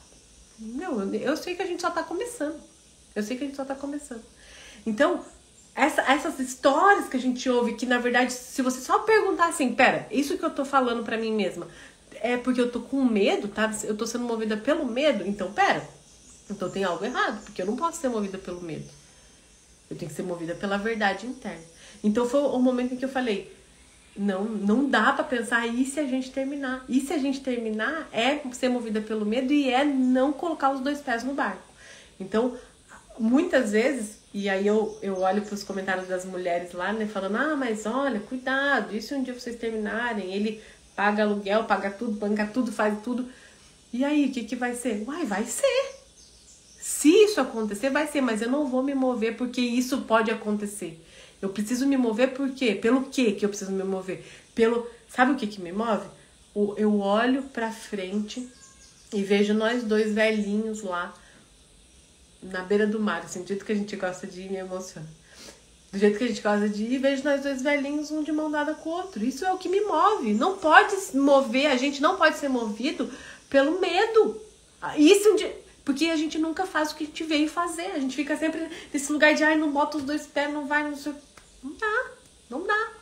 Não, eu sei que a gente só tá começando. Então, essas histórias que a gente ouve, que na verdade, se você só perguntar assim, pera, isso que eu tô falando pra mim mesma, é porque eu tô com medo, tá? Eu tô sendo movida pelo medo, então pera, então tem algo errado, porque eu não posso ser movida pelo medo. Eu tenho que ser movida pela verdade interna. Então foi o momento em que eu falei, não dá pra pensar, e se a gente terminar? E se a gente terminar é ser movida pelo medo e é não colocar os 2 pés no barco. Então, muitas vezes, e aí eu olho pros comentários das mulheres lá, né, falando, mas olha, cuidado, e se um dia vocês terminarem, ele paga aluguel, paga tudo, banca tudo, faz tudo. E aí, o que vai ser? Vai ser. Se isso acontecer, vai ser, mas eu não vou me mover porque isso pode acontecer. Eu preciso me mover por quê? Pelo que eu preciso me mover? Sabe o que me move? Eu olho pra frente e vejo nós 2 velhinhos lá na beira do mar, assim, do jeito que a gente gosta de ir, me emociona. Do jeito que a gente gosta de ir, vejo nós 2 velhinhos, um de mão dada com o outro. Isso é o que me move. Não pode se mover, a gente não pode ser movido pelo medo. Porque a gente nunca faz o que a gente veio fazer. A gente fica sempre nesse lugar de, não bota os 2 pés, não vai, não sei. Não dá.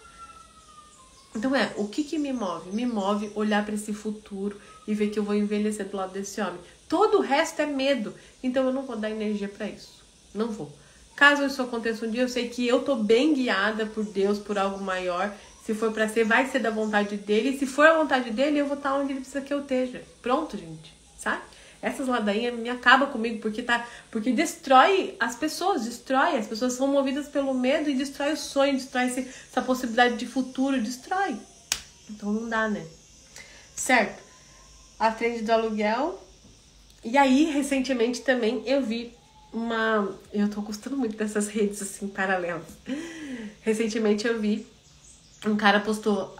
Então o que me move? Me move olhar para esse futuro e ver que eu vou envelhecer do lado desse homem. Todo o resto é medo. Então eu não vou dar energia para isso. Não vou. Caso isso aconteça um dia, eu sei que eu tô bem guiada por Deus, por algo maior. Se for para ser, vai ser da vontade dele. E se for a vontade dele, eu vou estar onde ele precisa que eu esteja. Pronto, gente. Sabe? Essas ladainhas me acabam comigo porque destrói as pessoas. As pessoas são movidas pelo medo e destrói o sonho, destrói essa possibilidade de futuro, destrói. Então não dá, né? Certo. A trend do aluguel. E aí, recentemente também, eu vi eu tô gostando muito dessas redes assim, paralelas. Recentemente eu vi um cara postou,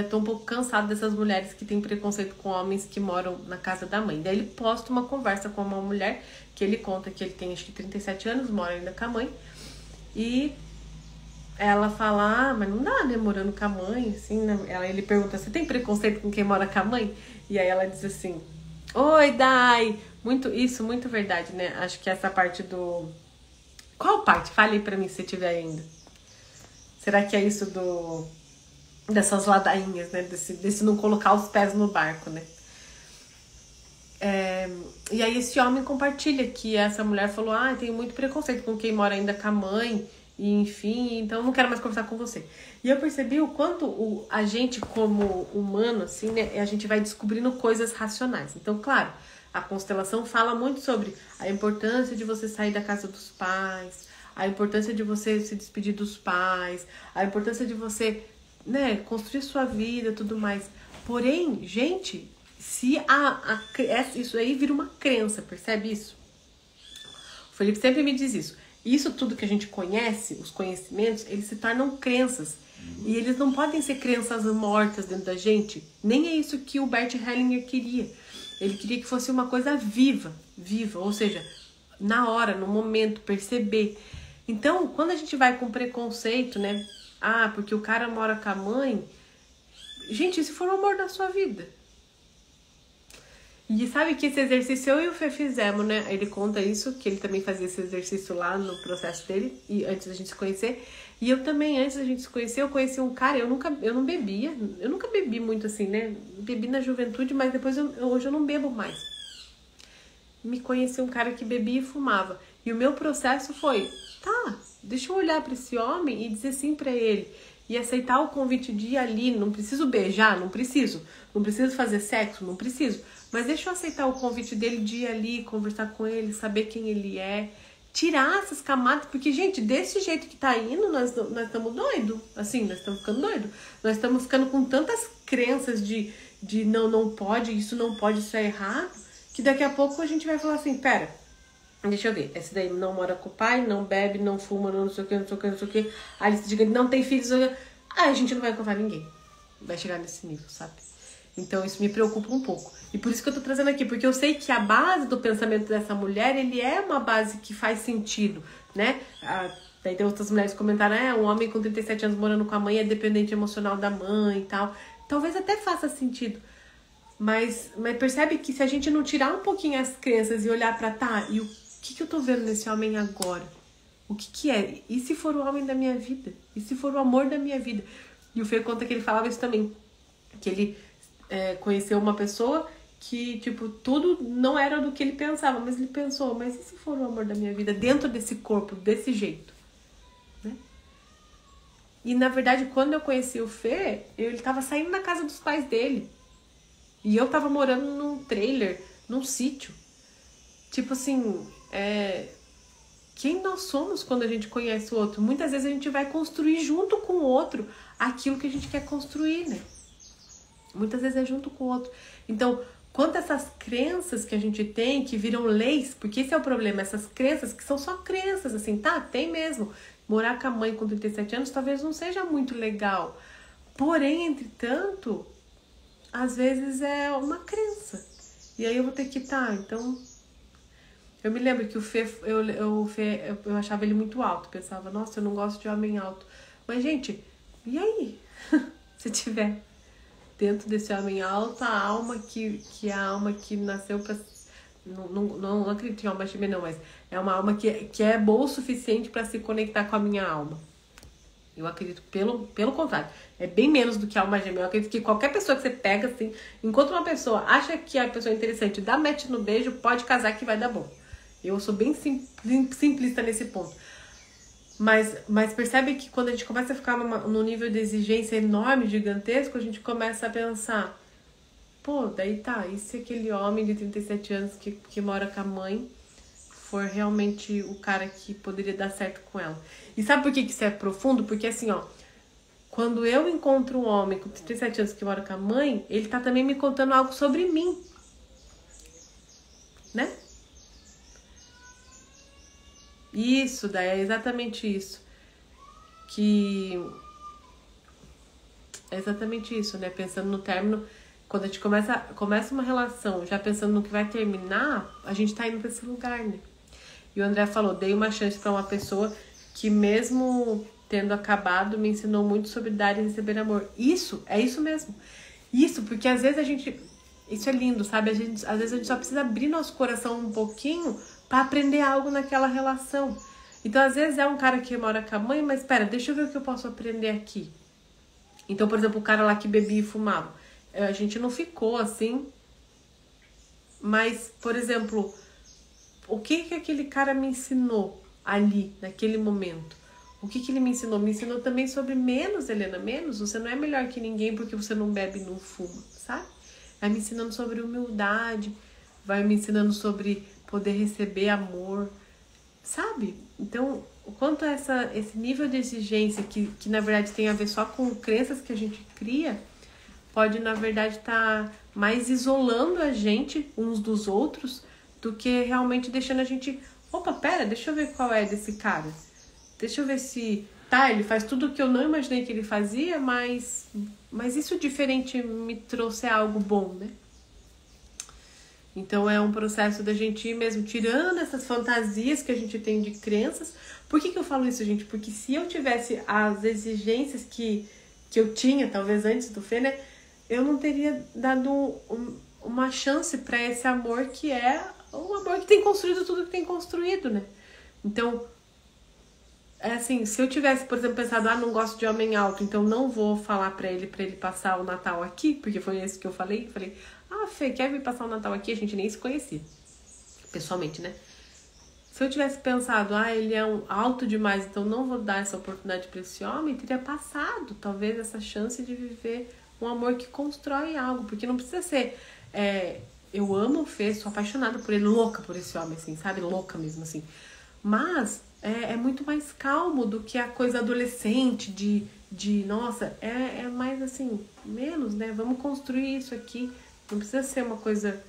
tô um pouco cansado dessas mulheres que têm preconceito com homens que moram na casa da mãe. Daí ele posta uma conversa com uma mulher que ele conta que ele tem acho que 37 anos, mora ainda com a mãe. E ela fala, mas não dá, né, morando com a mãe, assim, né? Ele pergunta, você tem preconceito com quem mora com a mãe? E aí ela diz assim, oi, Dai, muito verdade, né? Acho que essa parte do... Qual parte? Fale pra mim se você tiver ainda. Será que é isso dessas ladainhas, né? Desse não colocar os pés no barco, né? E aí esse homem compartilha que essa mulher falou, tenho muito preconceito com quem mora ainda com a mãe, e enfim, então não quero mais conversar com você. E eu percebi o quanto a gente como humano, assim, né? A gente vai descobrindo coisas racionais. Então, claro, a constelação fala muito sobre a importância de você sair da casa dos pais, a importância de você se despedir dos pais, a importância de você, né, construir sua vida e tudo mais. Porém, gente, se isso aí vira uma crença, percebe isso? O Felipe sempre me diz isso. Isso tudo que a gente conhece, os conhecimentos, eles se tornam crenças. E eles não podem ser crenças mortas dentro da gente. Nem é isso que o Bert Hellinger queria. Ele queria que fosse uma coisa viva, ou seja, na hora, no momento, perceber. Então, quando a gente vai com preconceito, né? Porque o cara mora com a mãe. Gente, e se for o amor da sua vida? E sabe que esse exercício eu e o Fê fizemos, né? Ele conta isso, que ele também fazia esse exercício lá no processo dele, e antes da gente se conhecer. E eu também, antes da gente se conhecer, eu conheci um cara, eu não bebia. Eu nunca bebi muito assim, né? Bebi na juventude, mas depois hoje eu não bebo mais. Me conheci um cara que bebia e fumava. E o meu processo foi, deixa eu olhar para esse homem e dizer sim para ele. E aceitar o convite de ir ali. Não preciso beijar, não preciso. Não preciso fazer sexo, não preciso. Mas deixa eu aceitar o convite dele de ir ali, conversar com ele, saber quem ele é. Tirar essas camadas, porque, gente, desse jeito que tá indo, nós estamos doidos. Assim, nós estamos ficando doidos. Nós estamos ficando com tantas crenças de não pode, isso é errado, que daqui a pouco a gente vai falar assim, pera, deixa eu ver, esse daí não mora com o pai, não bebe, não fuma, não sei o que, não sei o que, não sei o que. Aí ele diga, não tem filhos, aí a gente não vai encontrar ninguém. Vai chegar nesse nível, sabe? Então isso me preocupa um pouco. E por isso que eu tô trazendo aqui, porque eu sei que a base do pensamento dessa mulher, ele é uma base que faz sentido, né? Daí tem outras mulheres que comentaram, um homem com 37 anos morando com a mãe é dependente emocional da mãe e tal. Talvez até faça sentido. Mas percebe que se a gente não tirar um pouquinho as crenças e olhar pra e o que eu tô vendo nesse homem agora? O que é? E se for o homem da minha vida? E se for o amor da minha vida? E o Fê conta que ele falava isso também. Que ele conheceu uma pessoa que, tipo, tudo não era do que ele pensava. Mas ele pensou, mas e se for o amor da minha vida? Dentro desse corpo, desse jeito. Né? E, na verdade, quando eu conheci o Fê, ele tava saindo da casa dos pais dele. E eu tava morando num trailer, num sítio. Tipo assim, quem nós somos quando a gente conhece o outro? Muitas vezes a gente vai construir junto com o outro aquilo que a gente quer construir, né? Muitas vezes é junto com o outro. Então, quanto essas crenças que a gente tem, que viram leis, porque esse é o problema, essas crenças que são só crenças, assim, tem mesmo. Morar com a mãe com 37 anos talvez não seja muito legal. Porém, entretanto, às vezes é uma crença. E aí eu vou ter que então... Eu me lembro que o Fê, eu achava ele muito alto. Pensava, nossa, eu não gosto de homem alto. Mas, gente, e aí? Se tiver dentro desse homem alto, a alma que é a alma que nasceu pra... Não acredito em alma gêmea, não, mas é uma alma que é boa o suficiente para se conectar com a minha alma. Eu acredito, pelo contrário, é bem menos do que a alma gêmea. Eu acredito que qualquer pessoa que você pega, assim, enquanto uma pessoa acha que a pessoa é interessante, dá match no beijo, pode casar que vai dar bom. Eu sou bem simplista nesse ponto. Mas percebe que quando a gente começa a ficar num nível de exigência enorme, gigantesco, a gente começa a pensar, pô, daí e se aquele homem de 37 anos que mora com a mãe for realmente o cara que poderia dar certo com ela? E sabe por que isso é profundo? Porque assim, quando eu encontro um homem com 37 anos que mora com a mãe, ele tá também me contando algo sobre mim. Né? Isso, daí é exatamente isso. É exatamente isso, né? Pensando no término, quando a gente começa uma relação, já pensando no que vai terminar, a gente tá indo pra esse lugar, né? E o André falou, dei uma chance pra uma pessoa que mesmo tendo acabado, me ensinou muito sobre dar e receber amor. É isso mesmo. Isso, porque às vezes isso é lindo, sabe? Às vezes a gente só precisa abrir nosso coração um pouquinho pra aprender algo naquela relação. Então, às vezes é um cara que mora com a mãe, mas espera, deixa eu ver o que eu posso aprender aqui. Então, por exemplo, o cara lá que bebia e fumava. A gente não ficou assim. Mas, por exemplo, o que aquele cara me ensinou ali, naquele momento? O que ele me ensinou? Me ensinou também sobre menos, Helena, menos. Você não é melhor que ninguém porque você não bebe e não fuma, sabe? Vai me ensinando sobre humildade, vai me ensinando sobre poder receber amor, sabe? Então, o quanto esse nível de exigência que na verdade tem a ver só com crenças que a gente cria, pode na verdade estar mais isolando a gente uns dos outros do que realmente deixando a gente, opa, pera, deixa eu ver qual é desse cara. Deixa eu ver se, ele faz tudo o que eu não imaginei que ele fazia, mas isso diferente me trouxe algo bom, né? Então é um processo da gente ir mesmo tirando essas fantasias que a gente tem de crenças. Por que eu falo isso, gente? Porque se eu tivesse as exigências que eu tinha, talvez antes do Fê, né? Eu não teria dado uma chance para esse amor que é um amor que tem construído tudo que tem construído, né? Então, é assim, se eu tivesse, por exemplo, pensado, não gosto de homem alto, então não vou falar pra ele passar o Natal aqui, porque foi isso que eu falei. Fê, quer vir passar o Natal aqui? A gente nem se conhecia, pessoalmente, né? Se eu tivesse pensado, ele é alto demais, então não vou dar essa oportunidade para esse homem, teria passado, talvez, essa chance de viver um amor que constrói algo. Porque não precisa ser... eu amo o Fê, sou apaixonada por ele, louca por esse homem, assim, sabe? Louca mesmo, assim. Mas é muito mais calmo do que a coisa adolescente nossa, é mais assim, menos, né? Vamos construir isso aqui. Não precisa ser uma coisa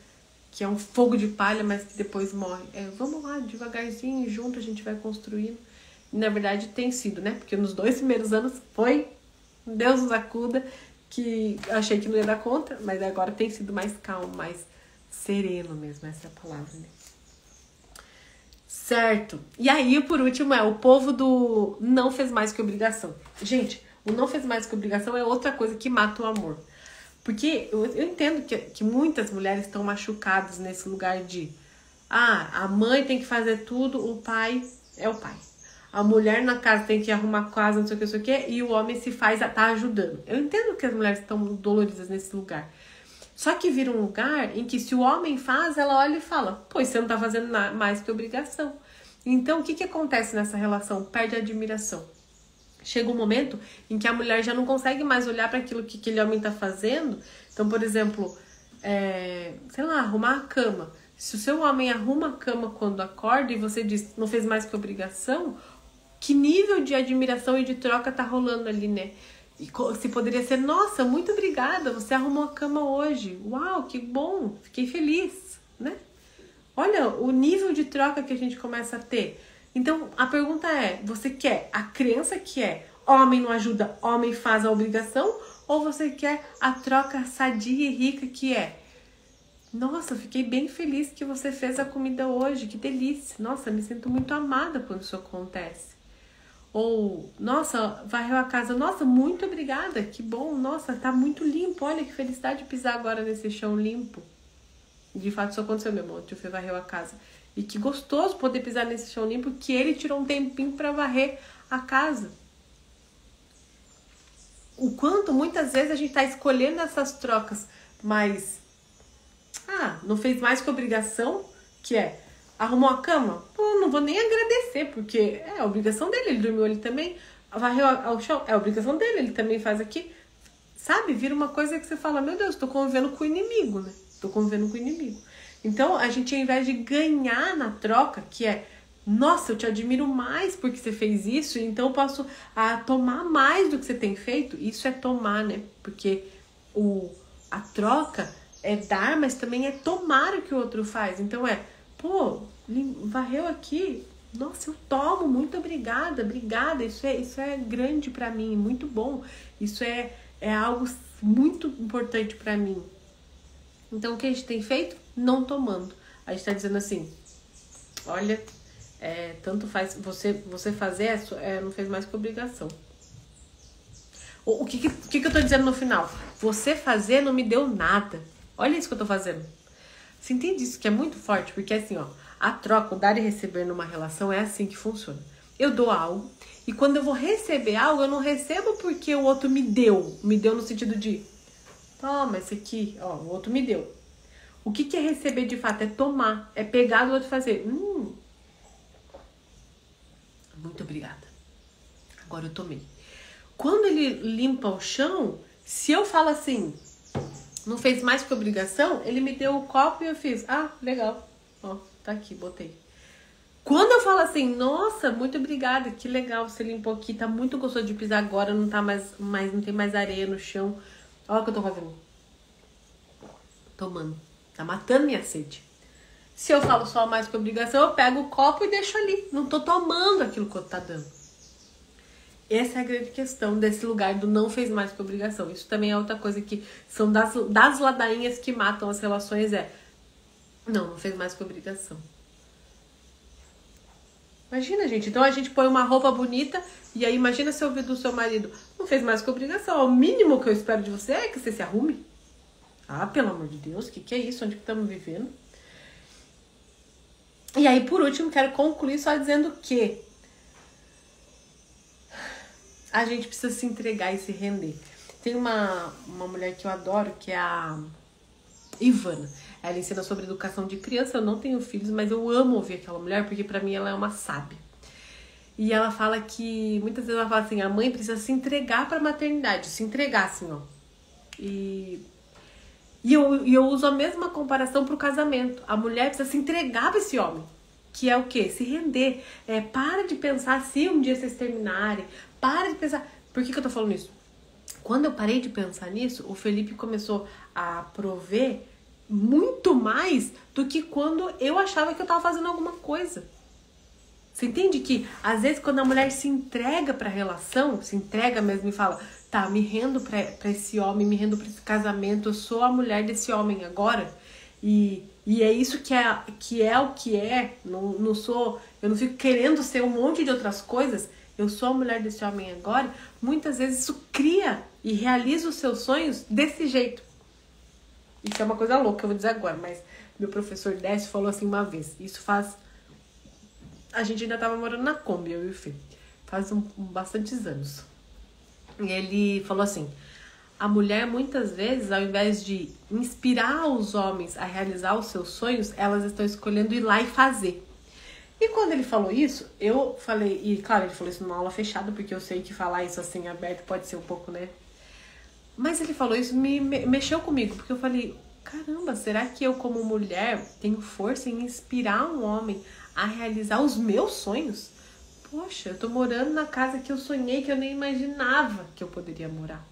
que é um fogo de palha, mas que depois morre. Vamos lá, devagarzinho, junto a gente vai construindo. E, na verdade, tem sido, né? Porque nos 2 primeiros anos foi, Deus nos acuda, que eu achei que não ia dar conta, mas agora tem sido mais calmo, mais sereno mesmo, essa é a palavra, né? Certo. E aí, por último, o povo do não fez mais que obrigação. Gente, o não fez mais que obrigação é outra coisa que mata o amor. Porque eu entendo que muitas mulheres estão machucadas nesse lugar de a mãe tem que fazer tudo, o pai é o pai. A mulher na casa tem que arrumar a casa, não sei o que, e o homem se faz, tá ajudando. Eu entendo que as mulheres estão doloridas nesse lugar. Só que vira um lugar em que se o homem faz, ela olha e fala, pois você não tá fazendo mais que obrigação. Então, o que acontece nessa relação? Perde a admiração. Chega um momento em que a mulher já não consegue mais olhar para aquilo que aquele homem tá fazendo. Então, por exemplo, sei lá, arrumar a cama. Se o seu homem arruma a cama quando acorda e você diz não fez mais que obrigação, que nível de admiração e de troca tá rolando ali, né? E se poderia ser, nossa, muito obrigada, você arrumou a cama hoje. Uau, que bom, fiquei feliz, né? Olha o nível de troca que a gente começa a ter. Então, a pergunta é, você quer a crença que é homem não ajuda, homem faz a obrigação? Ou você quer a troca sadia e rica que é nossa, fiquei bem feliz que você fez a comida hoje, que delícia. Nossa, me sinto muito amada quando isso acontece. Ou, nossa, varreu a casa. Nossa, muito obrigada, que bom. Nossa, tá muito limpo. Olha que felicidade pisar agora nesse chão limpo. De fato, isso aconteceu mesmo. O tio Fê varreu a casa. E que gostoso poder pisar nesse chão limpo, que ele tirou um tempinho pra varrer a casa. O quanto, muitas vezes, a gente tá escolhendo essas trocas, mas... não fez mais que obrigação, que é... Arrumou a cama? Pô, não vou nem agradecer, porque é a obrigação dele, ele dormiu ali também. Varreu ao chão, é a obrigação dele, ele também faz aqui. Sabe, vira uma coisa que você fala, meu Deus, tô convivendo com o inimigo, né? Tô convivendo com o inimigo. Então, a gente, ao invés de ganhar na troca, que é, nossa, eu te admiro mais porque você fez isso, então eu posso tomar mais do que você tem feito. Isso é tomar, né? Porque a troca é dar, mas também é tomar o que o outro faz. Então pô, varreu aqui, nossa, eu tomo, muito obrigada, isso é grande pra mim, muito bom, isso é algo muito importante pra mim. Então, o que a gente tem feito? Não tomando. A gente tá dizendo assim, olha, tanto faz, você fazer, não fez mais que obrigação. O que eu tô dizendo no final? Você fazer não me deu nada. Olha isso que eu tô fazendo. Você entende isso? Que é muito forte, porque assim, a troca, o dar e receber numa relação é assim que funciona. Eu dou algo, e quando eu vou receber algo, eu não recebo porque o outro me deu. Me deu no sentido de, toma, esse aqui, o outro me deu. O que é receber de fato? É tomar, é pegar do outro e fazer. Muito obrigada. Agora eu tomei. Quando ele limpa o chão, se eu falo assim... Não fez mais que obrigação, ele me deu o copo e eu fiz, legal, tá aqui, botei. Quando eu falo assim, nossa, muito obrigada, que legal, você limpou aqui, tá muito gostoso de pisar agora, não tá não tem mais areia no chão. Olha o que eu tô fazendo. Tomando, tá matando minha sede. Se eu falo só mais que obrigação, eu pego o copo e deixo ali, não tô tomando aquilo que eu tô dando. Essa é a grande questão desse lugar do não fez mais que obrigação. Isso também é outra coisa que são das ladainhas que matam as relações. Não fez mais que obrigação. Imagina, gente. Então a gente põe uma roupa bonita e aí imagina se ouvir do seu marido. Não fez mais que obrigação. O mínimo que eu espero de você é que você se arrume. Pelo amor de Deus, o que é isso? Onde que estamos vivendo? E aí, por último, quero concluir só dizendo que a gente precisa se entregar e se render. Tem uma mulher que eu adoro, que é a Ivana. Ela ensina sobre educação de criança. Eu não tenho filhos, mas eu amo ouvir aquela mulher, porque pra mim ela é uma sábia. E ela fala que, muitas vezes ela fala assim, a mãe precisa se entregar pra maternidade, se entregar assim, ó. E eu uso a mesma comparação pro casamento. A mulher precisa se entregar pra esse homem. Que é o quê? Se render. Para de pensar se um dia vocês terminarem. Para de pensar... Por que eu tô falando isso? Quando eu parei de pensar nisso, o Felipe começou a prover muito mais do que quando eu achava que eu tava fazendo alguma coisa. Você entende que, às vezes, quando a mulher se entrega pra relação, se entrega mesmo e fala, tá, me rendo pra esse homem, me rendo pra esse casamento, eu sou a mulher desse homem agora, e é isso que é o que é, não sou, eu não fico querendo ser um monte de outras coisas, eu sou a mulher desse homem agora, muitas vezes isso cria e realiza os seus sonhos desse jeito. Isso é uma coisa louca, eu vou dizer agora, mas meu professor Décio falou assim uma vez, isso faz... A gente ainda tava morando na Kombi, eu e o Fê. Faz bastantes anos. E ele falou assim, a mulher muitas vezes, ao invés de inspirar os homens a realizar os seus sonhos, elas estão escolhendo ir lá e fazer. E quando ele falou isso, eu falei, e claro, ele falou isso numa aula fechada, porque eu sei que falar isso assim aberto pode ser um pouco, né? Mas ele falou isso, mexeu comigo, porque eu falei, caramba, será que eu como mulher tenho força em inspirar um homem a realizar os meus sonhos? Poxa, eu tô morando na casa que eu sonhei, que eu nem imaginava que eu poderia morar.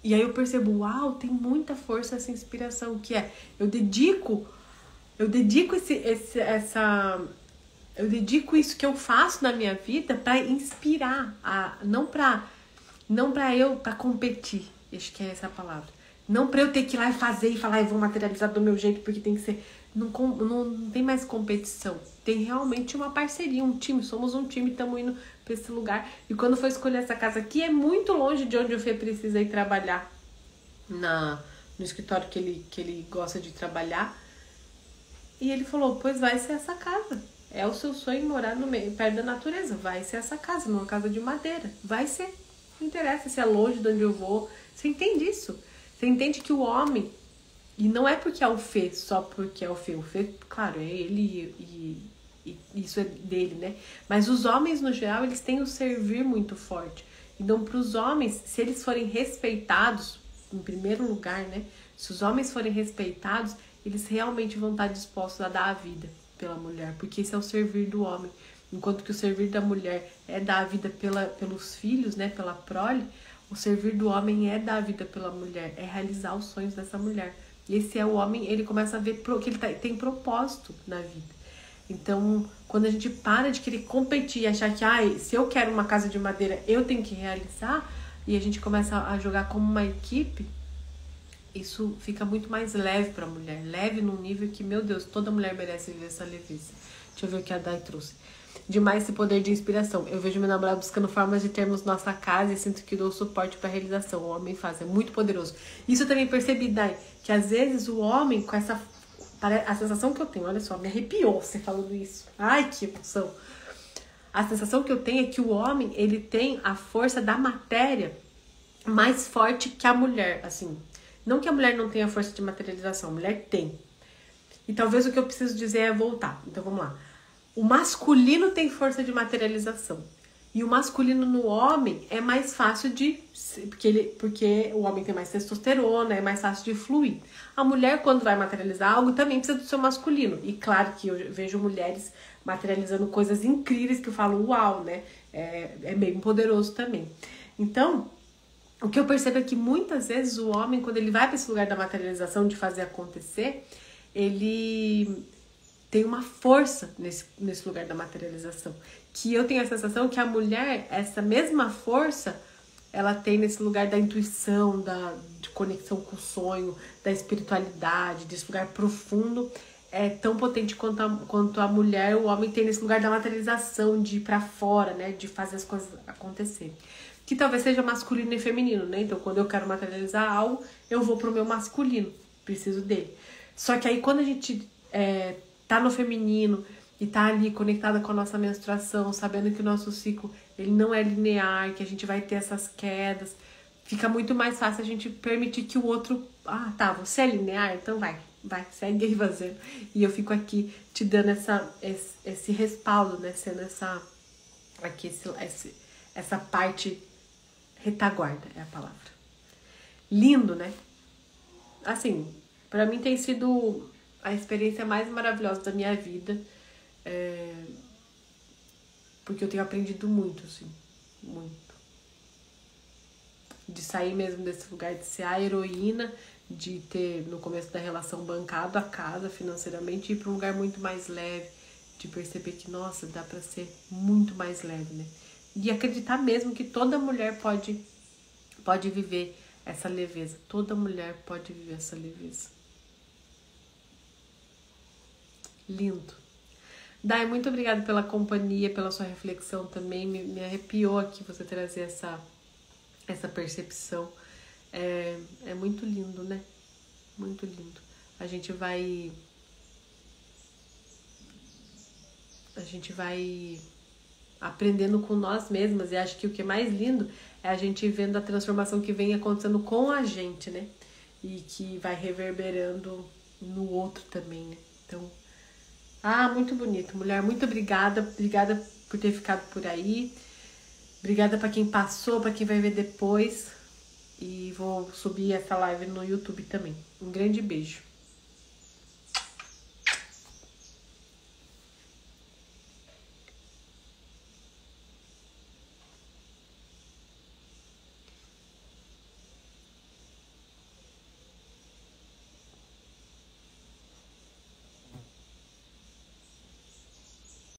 E aí eu percebo, uau, tem muita força essa inspiração, que é, eu dedico isso que eu faço na minha vida para inspirar, não para competir, acho que é essa a palavra. Não para eu ter que ir lá e fazer e falar, eu vou materializar do meu jeito porque tem que ser. Não tem mais competição. Tem realmente uma parceria, um time. Somos um time, estamos indo para esse lugar. E quando for escolher essa casa aqui, é muito longe de onde o Fê precisa ir trabalhar. No escritório que ele gosta de trabalhar. E ele falou, pois vai ser essa casa. É o seu sonho morar perto da natureza. Vai ser essa casa, numa casa de madeira. Vai ser. Não interessa se é longe de onde eu vou. Você entende isso? Você entende que o homem... E não é porque é o Fê, só porque é o Fê. O Fê, claro, é ele e isso é dele, né? Mas os homens, no geral, eles têm o servir muito forte. Então, para os homens, se eles forem respeitados, em primeiro lugar, né? Se os homens forem respeitados, eles realmente vão estar dispostos a dar a vida pela mulher. Porque esse é o servir do homem. Enquanto que o servir da mulher é dar a vida pelos filhos, né? Pela prole, o servir do homem é dar a vida pela mulher, é realizar os sonhos dessa mulher. E esse é o homem, ele começa a ver que ele tem propósito na vida. Então, quando a gente para de querer competir e achar que se eu quero uma casa de madeira, eu tenho que realizar, e a gente começa a jogar como uma equipe, isso fica muito mais leve para a mulher. Leve num nível que, meu Deus, toda mulher merece viver essa leveza. Deixa eu ver o que a Dai trouxe. Demais esse poder de inspiração. Eu vejo meu namorado buscando formas de termos nossa casa e sinto que dou suporte para a realização. O homem faz, é muito poderoso. Isso eu também percebi, Dai, que às vezes o homem, com essa... A sensação que eu tenho, olha só, me arrepiou você falando isso. Ai, que emoção. A sensação que eu tenho é que o homem, ele tem a força da matéria mais forte que a mulher, assim. Não que a mulher não tenha força de materialização, a mulher tem. E talvez o que eu preciso dizer é voltar. Então vamos lá. O masculino tem força de materialização. E o masculino no homem é mais fácil de... Porque o homem tem mais testosterona, é mais fácil de fluir. A mulher, quando vai materializar algo, também precisa do seu masculino. E claro que eu vejo mulheres materializando coisas incríveis que eu falo, uau, né? É bem poderoso também. Então, o que eu percebo é que muitas vezes o homem, quando ele vai para esse lugar da materialização, de fazer acontecer, ele... tem uma força nesse lugar da materialização. Que eu tenho a sensação que a mulher, essa mesma força, ela tem nesse lugar da intuição, de conexão com o sonho, da espiritualidade, desse lugar profundo, é tão potente quanto a mulher, o homem tem nesse lugar da materialização, de ir pra fora, né, de fazer as coisas acontecerem. Que talvez seja masculino e feminino, né? Então, quando eu quero materializar algo, eu vou pro meu masculino, preciso dele. Só que aí, quando a gente... tá no feminino e tá ali conectada com a nossa menstruação, sabendo que o nosso ciclo ele não é linear, que a gente vai ter essas quedas, fica muito mais fácil a gente permitir que o outro... tá, você é linear? Então vai. vai, segue aí fazendo. E eu fico aqui te dando esse respaldo, né? Sendo essa parte retaguarda, é a palavra. Lindo, né? Assim, pra mim tem sido a experiência mais maravilhosa da minha vida. Porque eu tenho aprendido muito, assim. Muito. De sair mesmo desse lugar de ser a heroína, de ter no começo da relação bancado a casa financeiramente e ir para um lugar muito mais leve, de perceber que, nossa, dá para ser muito mais leve, né? E acreditar mesmo que toda mulher pode viver essa leveza. Toda mulher pode viver essa leveza. Lindo. Dai, muito obrigada pela companhia, pela sua reflexão também. Me arrepiou aqui você trazer essa percepção. É muito lindo, né? Muito lindo. A gente vai aprendendo com nós mesmas, e acho que o que é mais lindo é a gente vendo a transformação que vem acontecendo com a gente, né? E que vai reverberando no outro também, né? Então, muito bonito, mulher. Muito obrigada. Obrigada por ter ficado por aí. Obrigada para quem passou, para quem vai ver depois. E vou subir essa live no YouTube também. Um grande beijo.